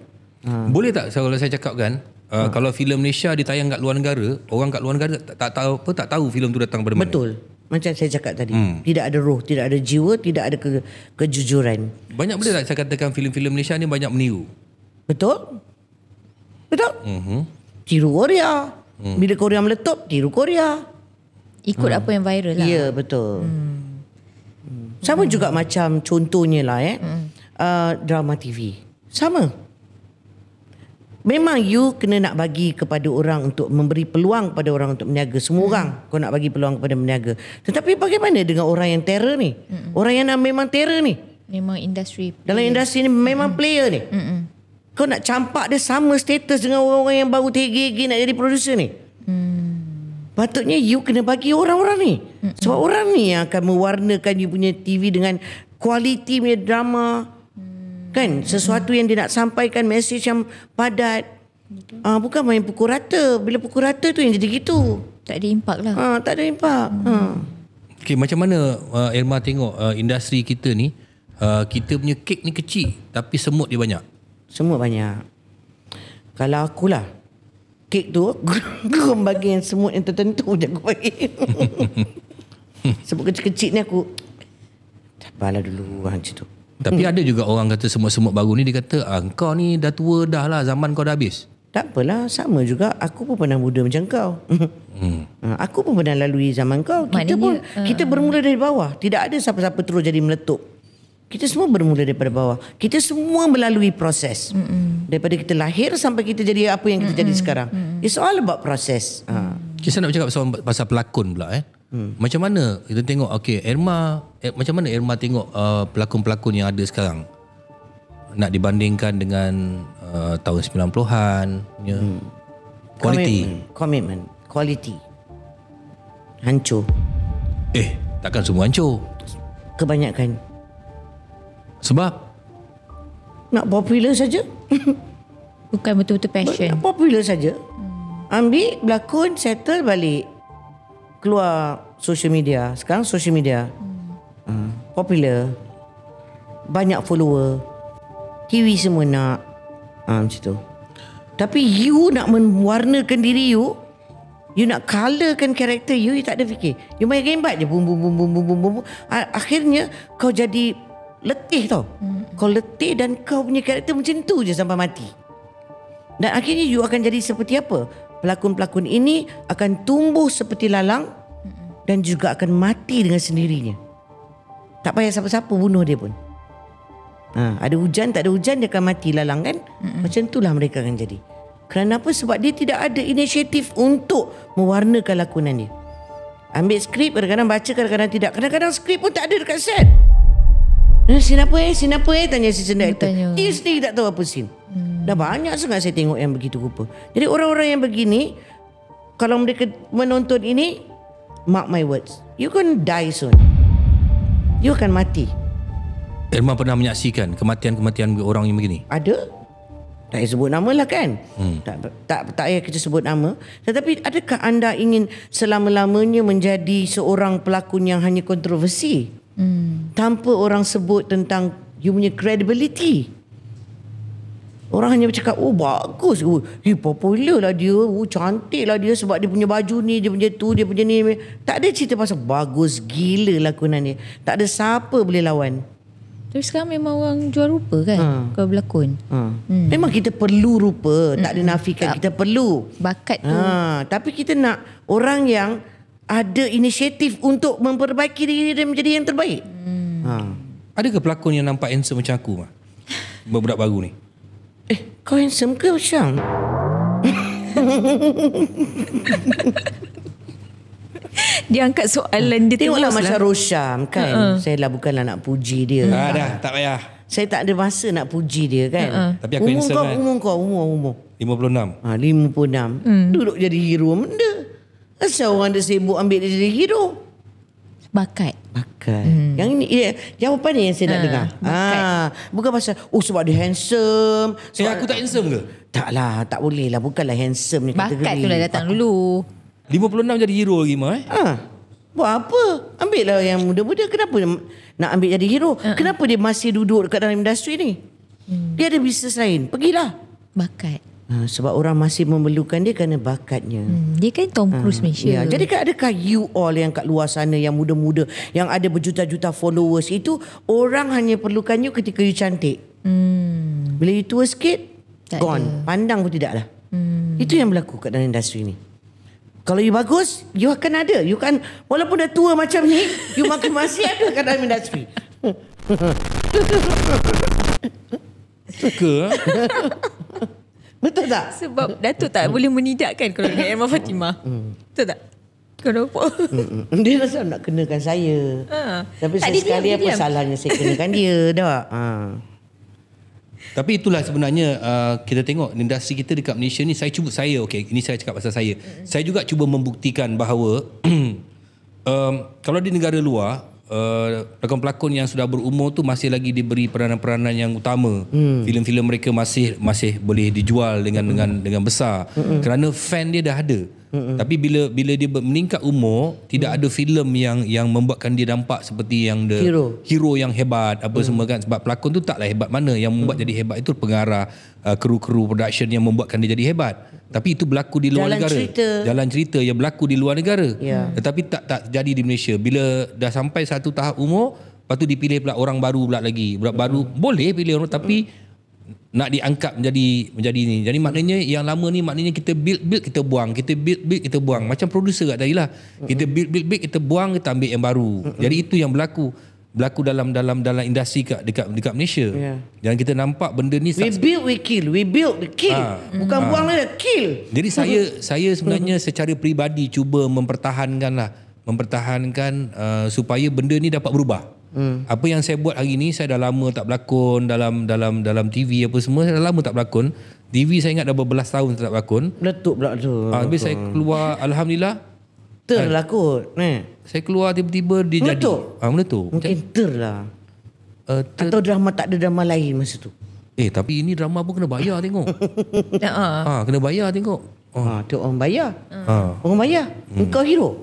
A: Boleh tak kalau saya cakap kan, kalau filem Malaysia ditayang kat luar negara, orang kat luar negara tak tahu filem tu datang dari mana.
B: Betul. Macam saya cakap tadi, tidak ada roh, tidak ada jiwa, tidak ada kejujuran.
A: Banyak boleh tak saya katakan filem-filem Malaysia ni banyak meniru?
B: Betul? Tiru Korea. Bila Korea meletup, tiru Korea.
C: Ikut apa yang viral lah.
B: Ya, betul. Sama juga macam contohnya lah drama TV. Sama. Memang you kena nak bagi kepada orang untuk memberi peluang kepada orang untuk berniaga. Semua orang kau nak bagi peluang kepada berniaga. Tetapi bagaimana dengan orang yang terror ni? Orang yang memang terror ni.
C: Memang industri.
B: Dalam industri ni memang player ni. Kau nak campak dia sama status dengan orang-orang yang baru tergigi nak jadi producer ni. Patutnya you kena bagi orang-orang ni. Sebab orang ni yang akan mewarnakan you punya TV dengan kualiti punya drama. Kan? Sesuatu yang dia nak sampaikan, message yang padat. Bukan main pukul rata. Bila pukul rata tu yang jadi gitu.
C: Tak ada impak lah.
B: Tak ada impak.
A: Okay, macam mana Irma tengok industri kita ni, kita punya kek ni kecil tapi semut dia banyak?
B: Semua banyak. Kalau akulah, kek tu aku bagi yang semut yang tertentu je aku bagi. Sebab kecil-kecil ni aku sabarlah dulu macam tu.
A: Tapi ada juga orang kata semut-semut baru ni, dia kata kau ni dah tua dah lah, zaman kau dah habis.
B: Tak apalah, sama juga. Aku pun pernah muda macam kau. Aku pun pernah lalui zaman kau. Kita bermula dari bawah. Tidak ada siapa-siapa terus jadi meletup. Kita semua bermula daripada bawah. Kita semua melalui proses. Daripada kita lahir sampai kita jadi apa yang kita jadi sekarang. It's all about proses.
A: Kita nak bercakap pasal pelakon pula. Macam mana kita tengok, Irma, macam mana Irma tengok pelakon-pelakon yang ada sekarang? Nak dibandingkan dengan tahun 90-an punya quality.
B: Commitment. Quality. Hancur.
A: Takkan semua hancur.
B: Kebanyakan.
A: Sebab?
B: Nak popular saja.
C: Bukan betul-betul passion.
B: Nak popular saja. Ambil, berlakon, settle, balik. Keluar social media. Sekarang social media. Popular. Banyak follower. TV semua nak. Macam tu. Tapi you nak mewarnakan diri you. You nak colourkan karakter you. You tak ada fikir. You main gambar je. Boom, boom, boom, boom, boom, boom, boom. Akhirnya kau jadi letih tau. Kau letih dan kau punya karakter macam tu je sampai mati. Dan akhirnya you akan jadi seperti apa? Pelakon-pelakon ini akan tumbuh seperti lalang dan juga akan mati dengan sendirinya. Tak payah siapa-siapa bunuh dia pun. Ada hujan, tak ada hujan, dia akan mati lalang kan? Macam itulah mereka akan jadi. Kerana apa? Sebab dia tidak ada inisiatif untuk mewarnakan lakonan dia. Ambil skrip, kadang-kadang baca, kadang-kadang tidak. Kadang-kadang skrip pun tak ada dekat set. Scene apa tanya assistant director. Dia sendiri tak tahu apa scene. Dah banyak sangat saya tengok yang begitu rupa. Jadi orang-orang yang begini, kalau mereka menonton ini, mark my words, you can die soon. You akan mati.
A: Irma pernah menyaksikan kematian-kematian orang yang begini?
B: Ada. Tak payah sebut nama lah kan. Tak payah kita sebut nama. Tetapi adakah anda ingin selama-lamanya menjadi seorang pelakon yang hanya kontroversi? Tanpa orang sebut tentang you punya credibility. Orang hanya bercakap, bagus, popular lah dia, cantik lah dia sebab dia punya baju ni, dia punya tu, dia punya ni. Tak ada cerita pasal bagus gila lakonan dia. Tak ada siapa boleh lawan.
C: Tapi sekarang memang orang jual rupa kan, kalau berlakon.
B: Memang kita perlu rupa, tak ada nafikan, kita perlu
C: bakat tu.
B: Tapi kita nak orang yang ada inisiatif untuk memperbaiki diri dia menjadi yang terbaik.
A: Adakah pelakon yang nampak handsome macam aku, budak baru ni?
B: Kau handsome ke Syam?
C: Dia angkat soalan dia.
B: Tengoklah macam Rosyam kan. Saya lah bukanlah nak puji dia.
A: Dah, tak payah.
B: Saya tak ada masa nak puji dia kan.
A: Tapi aku handsome kan.
B: Umur
A: 56.
B: 56. Duduk jadi hero benda. Asal orang dah sibuk ambil dia jadi hero.
C: Bakat.
B: Yang ini jawapan ni yang saya nak dengar. Bukan pasal sebab dia handsome.
A: Aku tak handsome ke?
B: Taklah, tak boleh lah. Bukanlah handsome ni kategori.
C: Bakat tu lah datang dulu.
A: 56 jadi hero lagi
B: Buat apa? Ambil lah yang muda-muda. Kenapa nak ambil jadi hero? Kenapa dia masih duduk dekat dalam industri ni? Dia ada bisnes lain. Pergilah.
C: Bakat.
B: Sebab orang masih memerlukan dia kerana bakatnya.
C: Dia kan Tom Cruise Malaysia.
B: Jadi adakah you all yang kat luar sana yang muda-muda, yang ada berjuta-juta followers itu, orang hanya perlukan you ketika you cantik. Bila you tua sikit,
C: tak
B: gone.
C: ada.
B: Pandang pun tidak lah. Itu yang berlaku kat dalam industri ni. Kalau you bagus, you akan ada. You kan, walaupun dah tua macam ni, you masih ada kat dalam industri.
A: Suka.
B: Betul tak?
C: Sebab Datuk tak boleh menidakkan kalau dengan Irma Fatimah. Betul tak? Kenapa?
B: Dia rasa nak kenakan saya. Tapi
C: Tak, dia
B: sekali
C: diam,
B: apa
C: dia diam.
B: salahnya saya kenakan dia tak?
A: Tapi itulah sebenarnya kita tengok industri kita dekat Malaysia ni, ini saya cakap pasal saya. Saya juga cuba membuktikan bahawa kalau di negara luar pelakon-pelakon yang sudah berumur tu masih lagi diberi peranan-peranan yang utama. Filem-filem mereka masih boleh dijual dengan besar kerana fan dia dah ada. Tapi bila dia meningkat umur, tidak ada filem yang membuatkan dia nampak seperti yang hero yang hebat apa semua kan. Sebab pelakon tu taklah hebat mana, yang membuat jadi hebat itu pengarah, kru-kru production yang membuatkan dia jadi hebat. Tapi itu berlaku di luar negara. Jalan cerita yang berlaku di luar negara. Tetapi tak jadi di Malaysia. Bila dah sampai satu tahap umur, lepas tu dipilih pula orang baru pula lagi. Budak baru boleh pilih orang, tapi nak diangkat menjadi ni. Jadi maknanya yang lama ni maknanya kita build kita buang, kita build kita buang. Macam producer kat tadi lah. Kita build kita buang, kita ambil yang baru. Jadi itu yang berlaku dalam industri dekat Malaysia. Dan kita nampak benda ni
B: We build, we kill. Bukan buang lah, kill.
A: Jadi saya sebenarnya secara peribadi cuba mempertahankan supaya benda ni dapat berubah. Apa yang saya buat hari ni, saya dah lama tak berlakon dalam TV apa semua, saya dah lama tak berlakon. TV saya ingat dah berbelas tahun tak berlakon.
B: Meletup pula tu.
A: Habis saya keluar, alhamdulillah.
B: Terlakut.
A: Saya keluar tiba-tiba dia
B: Meletup?
A: jadi. Meletup.
B: Mungkin lah. Atau drama, tak ada drama lain masa tu.
A: Tapi ini drama pun kena bayar tengok. Kena bayar tengok.
B: Tu orang bayar. Orang bayar. Engkau hero.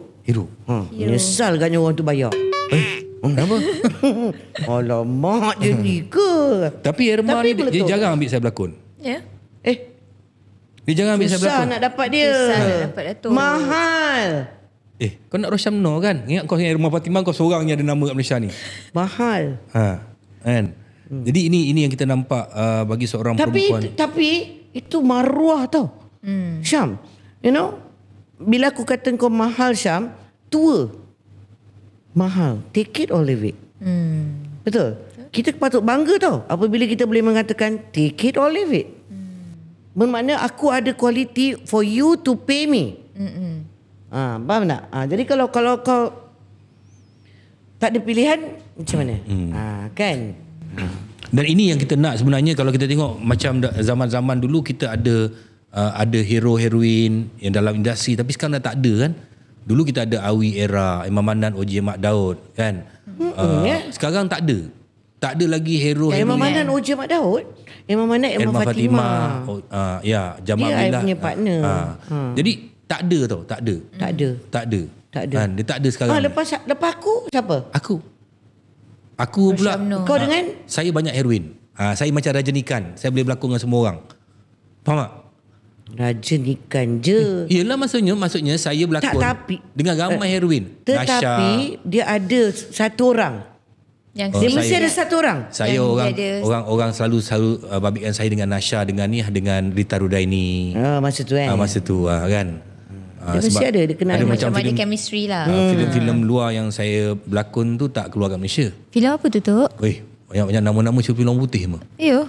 B: Menyesal agaknya orang tu bayar.
A: Kenapa?
B: Alamak, dia ni ke?
A: Tapi Irma ni dia jarang ambil saya berlakon.
C: Ya.
A: Dia jarang ambil saya berlakon.
B: Susah nak dapat dia.
C: Susah nak dapat Datuk.
B: Mahal.
A: Kau nak Rosyam Nur kan? Ingat kau dengan Irma Fatimah, kau seorang yang ada nama kat Malaysia ni.
B: Mahal.
A: Kan? Jadi ini yang kita nampak bagi seorang perempuan.
B: Tapi itu maruah tau. Syam, you know, bila aku kata kau mahal Syam, tua. Mahal. Take it or leave it. Betul? Kita patut bangga tau apabila kita boleh mengatakan take it or leave it. Bermakna aku ada quality for you to pay me. Faham tak? Jadi kalau kau tak ada pilihan, macam mana? Kan?
A: Dan ini yang kita nak sebenarnya. Kalau kita tengok macam zaman-zaman dulu, kita ada hero-heroin yang dalam industri, tapi sekarang dah tak ada kan. Dulu kita ada Awi Era, Imam Manan, OJ Mak Daud kan. Sekarang tak ada. Tak ada lagi hero-heroin.
B: Imam Manan, OJ Mak Daud. Imam Manan, Irma Fatimah.
A: Jamal
B: dia
A: Billah.
B: punya partner.
A: Jadi tak ada tau, tak ada.
B: Tak ada.
A: Kan? Dia tak ada sekarang.
B: Lepas aku siapa?
A: Aku pula.
B: Kau dengan?
A: Saya banyak heroin. Saya macam Rajanikan. Saya boleh berlakon dengan semua orang. Faham tak?
B: Rajanikan je.
A: Yelah maksudnya saya berlakon dengan ramai heroin.
B: Tetapi dia ada satu orang. Dia mesti ada satu orang.
A: Saya orang selalu babitkan saya dengan Nasha, dengan Rita Rudaini.
B: Masa tu kan.
A: Masa tu kan.
B: Dia mesti ada, dia kenal.
A: Ada
C: Macam ada
A: filem,
C: chemistry lah.
A: filem-filem luar yang saya berlakon tu tak keluar kat Malaysia.
C: Filem apa tu, Tok?
A: Banyak nama-nama cerita orang putih mah.
C: Ya.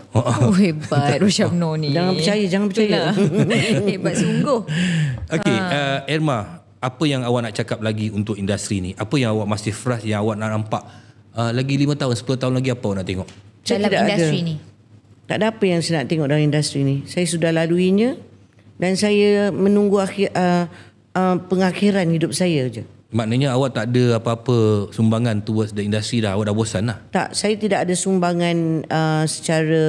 C: Hebat Rosyam Nur ni.
B: Jangan percaya.
C: Hebat sungguh.
A: Okey, Irma, apa yang awak nak cakap lagi untuk industri ni? Apa yang awak masih fresh, yang awak nak nampak lagi 5 tahun, 10 tahun lagi, apa awak nak tengok?
C: Dalam industri ni.
B: Tak ada apa yang saya nak tengok dalam industri ni. Saya sudah laluinya dan saya menunggu pengakhiran hidup saya je.
A: Maknanya awak tak ada apa-apa sumbangan towards the industry dah. Awak dah bosan lah.
B: Tak, saya tidak ada sumbangan secara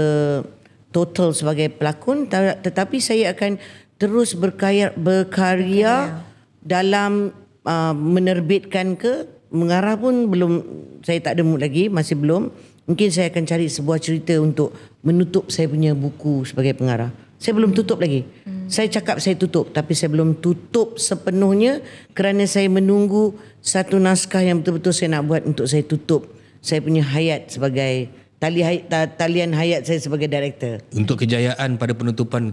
B: total sebagai pelakon, tetapi saya akan terus berkarya dalam menerbitkan mengarah pun belum, saya tak ada mood lagi, masih belum. Mungkin saya akan cari sebuah cerita untuk menutup saya punya buku sebagai pengarah. Saya belum tutup lagi. Saya cakap saya tutup, tapi saya belum tutup sepenuhnya kerana saya menunggu satu naskah yang betul-betul saya nak buat untuk saya tutup saya punya hayat sebagai talian hayat saya sebagai director.
A: Untuk kejayaan pada penutupan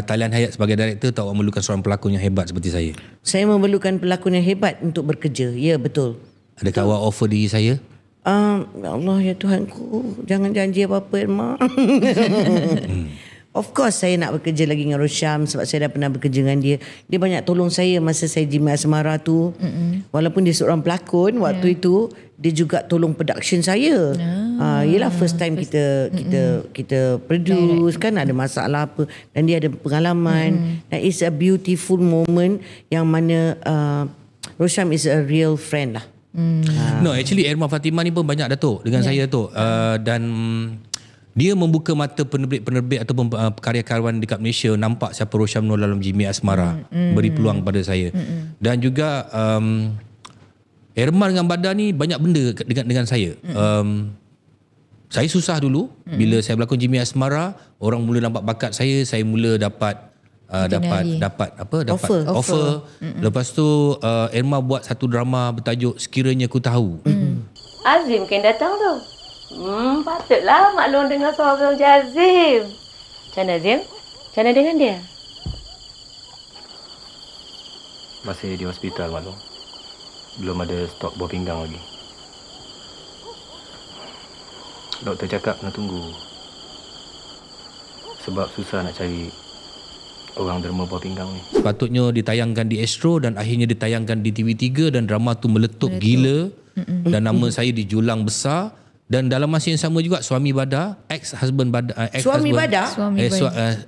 A: talian hayat sebagai director, tak awak memerlukan seorang pelakon yang hebat seperti saya?
B: Saya memerlukan pelakon yang hebat untuk bekerja. Ya, betul.
A: Adakah awak offer diri saya?
B: Ya Allah, ya Tuhanku, jangan janji apa-apa, Irma. Of course saya nak bekerja lagi dengan Rosham sebab saya dah pernah bekerja dengan dia. Dia banyak tolong saya masa saya Jimmy Asmara tu. Walaupun dia seorang pelakon waktu itu, dia juga tolong production saya. Yelah first time kita produce kan, ada masalah apa, dan dia ada pengalaman. Dan it's a beautiful moment yang mana Rosham is a real friend lah.
A: No, actually Irma Fatimah ni pun banyak Datuk dengan saya tu. Dan dia membuka mata penerbit ataupun karya-karyawan dekat Malaysia nampak siapa Rosham Nur dalam Jimmy Asmara, beri peluang pada saya. Dan juga Irma dengan Badar ni banyak benda dengan saya. Saya susah dulu bila saya berlakon Jimmy Asmara, orang mula nampak bakat saya mula dapat offer. Lepas tu Irma buat satu drama bertajuk Sekiranya Ku Tahu.
F: Azim kan datang tu. Patutlah maklum dengan suara Encik Azim. Macam mana Azim? Macam mana dengan dia?
E: Masih di hospital, maklum. Belum ada stok buah pinggang lagi. Doktor cakap kena tunggu. Sebab susah nak cari orang derma buah pinggang ni.
A: Sepatutnya ditayangkan di Astro dan akhirnya ditayangkan di TV3 dan drama tu meletup gila. Dan nama saya dijulang besar. Dan dalam masa yang sama juga suami Badar, ex-husband Badar,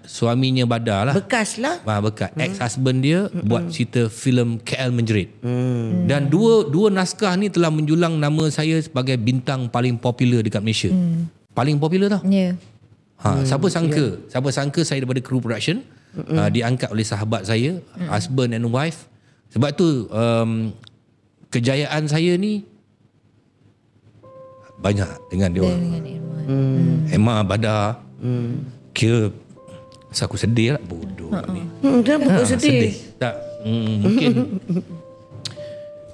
A: suaminya Badar lah.
B: Bekas lah.
A: Bekas. Ex-husband dia buat cerita filem KL Menjerit. Dan dua naskah ni telah menjulang nama saya sebagai bintang paling popular dekat Malaysia. Paling popular tau.
C: Ya.
A: Siapa sangka saya daripada crew production diangkat oleh sahabat saya, husband and wife. Sebab tu kejayaan saya ni banyak dengan dia orang. Emma Badar. Kira aku sedih lah, bodoh ni.
B: Kenapa kau sedih?
A: Tak,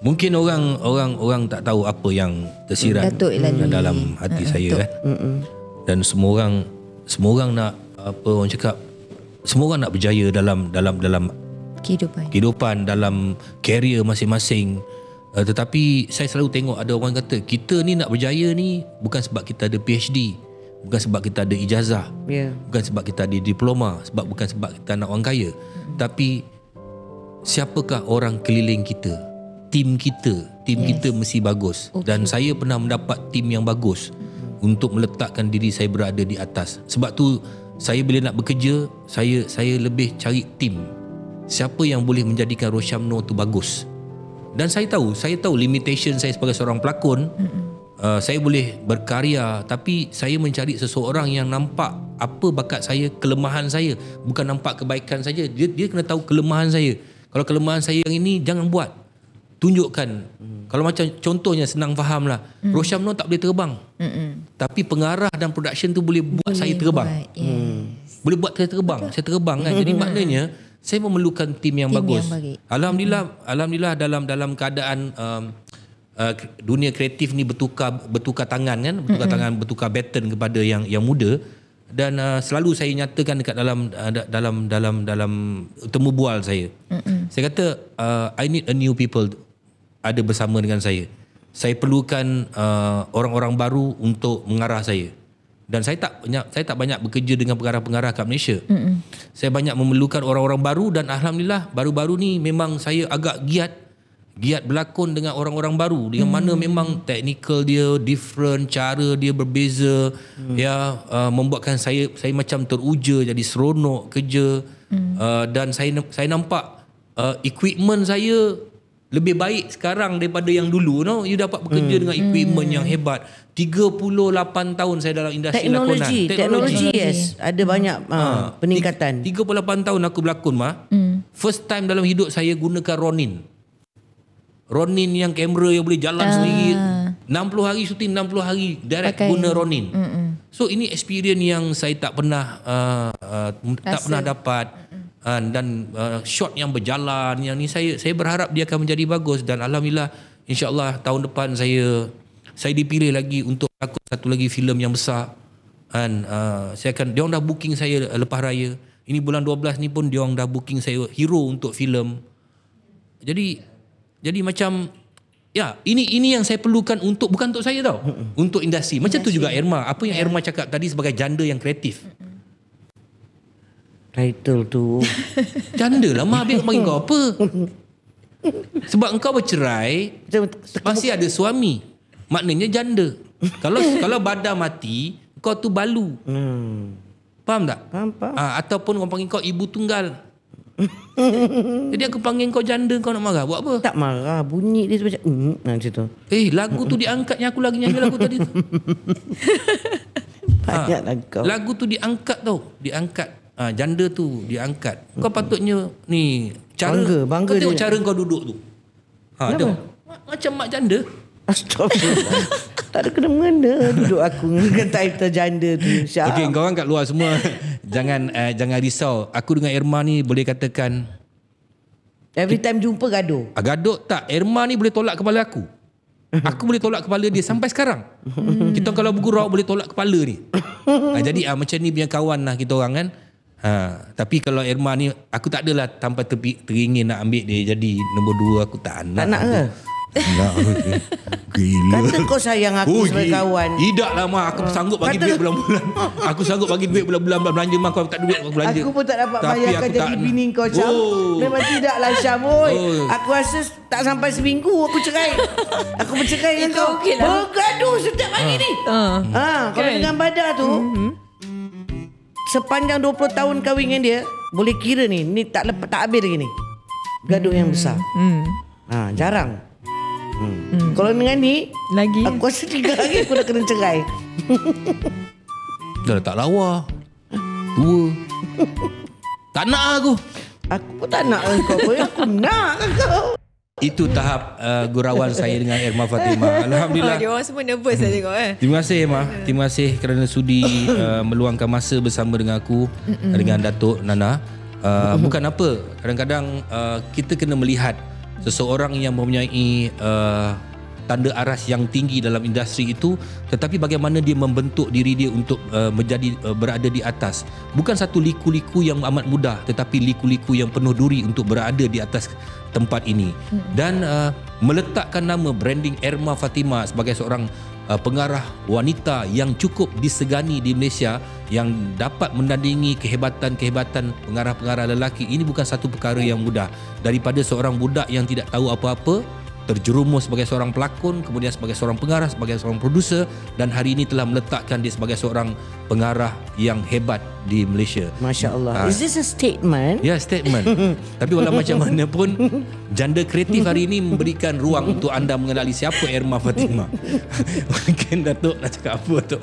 A: mungkin orang tak tahu apa yang tersirat dalam hati saya kan. Dan semua orang nak apa orang cakap, semua orang nak berjaya dalam kehidupan, dalam career masing-masing. Tetapi saya selalu tengok ada orang kata kita ni nak berjaya ni bukan sebab kita ada PhD, bukan sebab kita ada ijazah, bukan sebab kita ada diploma, bukan sebab kita nak orang kaya, tapi siapakah orang keliling kita, tim kita mesti bagus. Dan saya pernah mendapat tim yang bagus untuk meletakkan diri saya berada di atas. Sebab tu saya bila nak bekerja, saya lebih cari tim. Siapa yang boleh menjadikan Rosham Nur tu bagus. Dan saya tahu limitation saya sebagai seorang pelakon. Saya boleh berkarya, tapi saya mencari seseorang yang nampak apa bakat saya, kelemahan saya, bukan nampak kebaikan saja. Dia kena tahu kelemahan saya. Kalau kelemahan saya yang ini jangan buat, tunjukkan. Kalau macam contohnya senang faham lah, Rosham Nur tak boleh terbang, tapi pengarah dan production tu boleh buat saya terbang. Boleh buat saya terbang kan. Jadi maknanya saya memerlukan tim yang bagus. Alhamdulillah dalam keadaan dunia kreatif ni bertukar tangan kan, bertukar baton kepada yang muda. Dan selalu saya nyatakan dekat dalam temu bual saya. Saya kata I need a new people ada bersama dengan saya. Saya perlukan orang-orang baru untuk mengarah saya. Dan saya tak banyak bekerja dengan pengarah-pengarah kat Malaysia. Saya banyak memerlukan orang-orang baru, dan alhamdulillah baru-baru ni memang saya agak giat berlakon dengan orang-orang baru, dengan mana memang teknikal dia different, cara dia berbeza, membuatkan saya macam teruja, jadi seronok kerja. Dan saya nampak equipment saya lebih baik sekarang daripada yang dulu. You dapat bekerja dengan equipment yang hebat. 38 tahun saya dalam industri lakonan.
B: Teknologi yes, ada banyak peningkatan.
A: 38 tahun aku berlakon First time dalam hidup saya gunakan Ronin yang kamera yang boleh jalan sendiri. 60 hari syuting, 60 hari direct guna Ronin. So ini experience yang saya tak pernah dapat. Dan shot yang berjalan yang ni saya berharap dia akan menjadi bagus. Dan alhamdulillah, insya-Allah tahun depan saya saya dipilih lagi untuk takut satu lagi filem yang besar. Kan saya akan, dia orang dah booking saya lepas raya. Ini bulan 12 ni pun dia orang dah booking saya hero untuk filem. Jadi macam ya, ini yang saya perlukan untuk, bukan untuk saya tau, untuk industri. Macam tu juga Irma. Apa yang Irma cakap tadi sebagai janda yang kreatif.
B: Title tu.
A: Janda lah mak, biar bagi kau apa? Sebab engkau bercerai, masih ada suami. Maknanya janda. Kalau badan mati, kau tu balu. Faham tak?
B: Faham.
A: Ataupun orang panggil kau ibu tunggal. Jadi aku panggil kau janda, kau nak marah. Buat apa?
B: Tak marah. Bunyi dia macam macam tu.
A: Lagu tu diangkatnya, aku lagi nyanyi lagu tadi tu.
B: Banyaklah kau.
A: Lagu tu diangkat tau. Diangkat. Janda tu diangkat. Kau patutnya ni cara
B: Bangga
A: kau tengok
B: dia.
A: cara kau duduk tu. Tengok. Macam mak janda.
B: Astagfirullah. Tak ada kena-mengena duduk aku dengan title janda tu.
A: Okey, kau orang kat luar semua jangan risau. Aku dengan Irma ni boleh katakan
B: Every time jumpa gaduh.
A: gaduh tak. Irma ni boleh tolak kepala aku. Aku boleh tolak kepala dia sampai sekarang. Kita kalau bergurau boleh tolak kepala ni. Jadi macam ni punya kawan lah kita orang kan. Tapi kalau Irma ni aku tak adalah tanpa teringin nak ambil dia jadi nombor 2. Aku tak nak.
B: Tak nak ke?
A: Nak. Gila.
B: Kata kau sayang aku sebagai kawan.
A: Tidak lah mak. Aku sanggup bagi duit bulan-bulan. Aku sanggup bagi duit bulan-bulan belanja mak. Kau tak duit aku belanja.
B: Aku pun tak dapat
A: Tapi
B: bayarkan
A: aku
B: jadi
A: tak
B: bini kau, Syam. Memang tidaklah, Syam. Aku rasa tak sampai seminggu aku cerai. Aku bercerai dengan kau.
C: okey lah.
B: Bergaduh setiap hari ni. Kalau dengan Badar tu, sepanjang 20 tahun kahwin dengan dia, boleh kira ni tak habis lagi ni. Gaduh yang besar. Jarang. Kalau dengan ni
G: Lagi.
B: aku rasa 3 hari aku dah kena cerai.
A: Dah tak lawa. 2. Tak nak aku.
B: Aku pun tak nak kau pun. Aku nak kau.
A: Itu tahap gurauan saya dengan Irma Fatimah. Alhamdulillah.
C: Dia orang semua nervous saya tengok
A: Terima kasih Irma. Terima kasih kerana sudi meluangkan masa bersama dengan aku, dengan Datuk Nana. Bukan apa, kadang-kadang kita kena melihat seseorang yang mempunyai tanda aras yang tinggi dalam industri itu, tetapi bagaimana dia membentuk diri dia untuk menjadi berada di atas. Bukan satu liku-liku yang amat mudah, tetapi liku-liku yang penuh duri untuk berada di atas tempat ini. Dan meletakkan nama branding Irma Fatimah sebagai seorang pengarah wanita yang cukup disegani di Malaysia, yang dapat menandingi kehebatan-kehebatan pengarah-pengarah lelaki. Ini bukan satu perkara yang mudah. Daripada seorang budak yang tidak tahu apa-apa, terjerumus sebagai seorang pelakon, kemudian sebagai seorang pengarah, sebagai seorang produser, dan hari ini telah meletakkan dia sebagai seorang pengarah yang hebat di Malaysia.
B: Masya Allah. Is this a statement?
A: Ya, statement. Tapi walau macam mana pun, janda kreatif hari ini memberikan ruang untuk anda mengenali siapa Irma Fatimah. Mungkin Datuk nak cakap apa tu?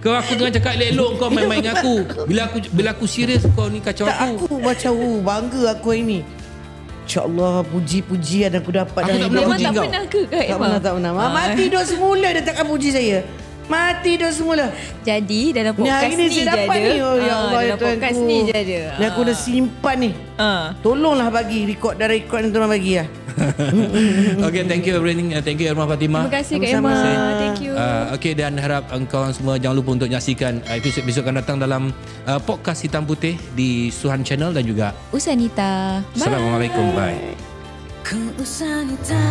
A: Kau aku tengah cakap elok-elok, kau main-main dengan aku. Bila aku serius, kau ni kacau
B: Tak,
A: aku.
B: aku macam bangga aku hari ni. InsyaAllah puji-pujian aku dapat.
A: Aku tak pernah puji
C: tak
A: kau.
C: pernah ke Kak
B: Tak
C: Irma?
B: pernah. Mati dah semula dia takkan puji saya. Mati dah semula.
C: Jadi dalam
B: Ni
C: podcast
B: hari ni saya dapat ni. Oh ya Allah, ya
C: dalam podcast
B: Tuhanku.
C: ni je ada.
B: Ni aku dah simpan ni. Tolonglah bagi record ni tolong bagi lah.
A: Okay, thank you everything. Thank you Irma Fatimah.
C: Terima kasih Kak
B: Sama-sama.
C: Irma. Thank you.
A: Okay, dan harap engkau semua jangan lupa untuk menyaksikan episod-episod akan datang dalam podcast Hitam Putih di Suhan Channel dan juga
C: Usanita. Bye.
A: Assalamualaikum. Bye.
H: Ku Usanita.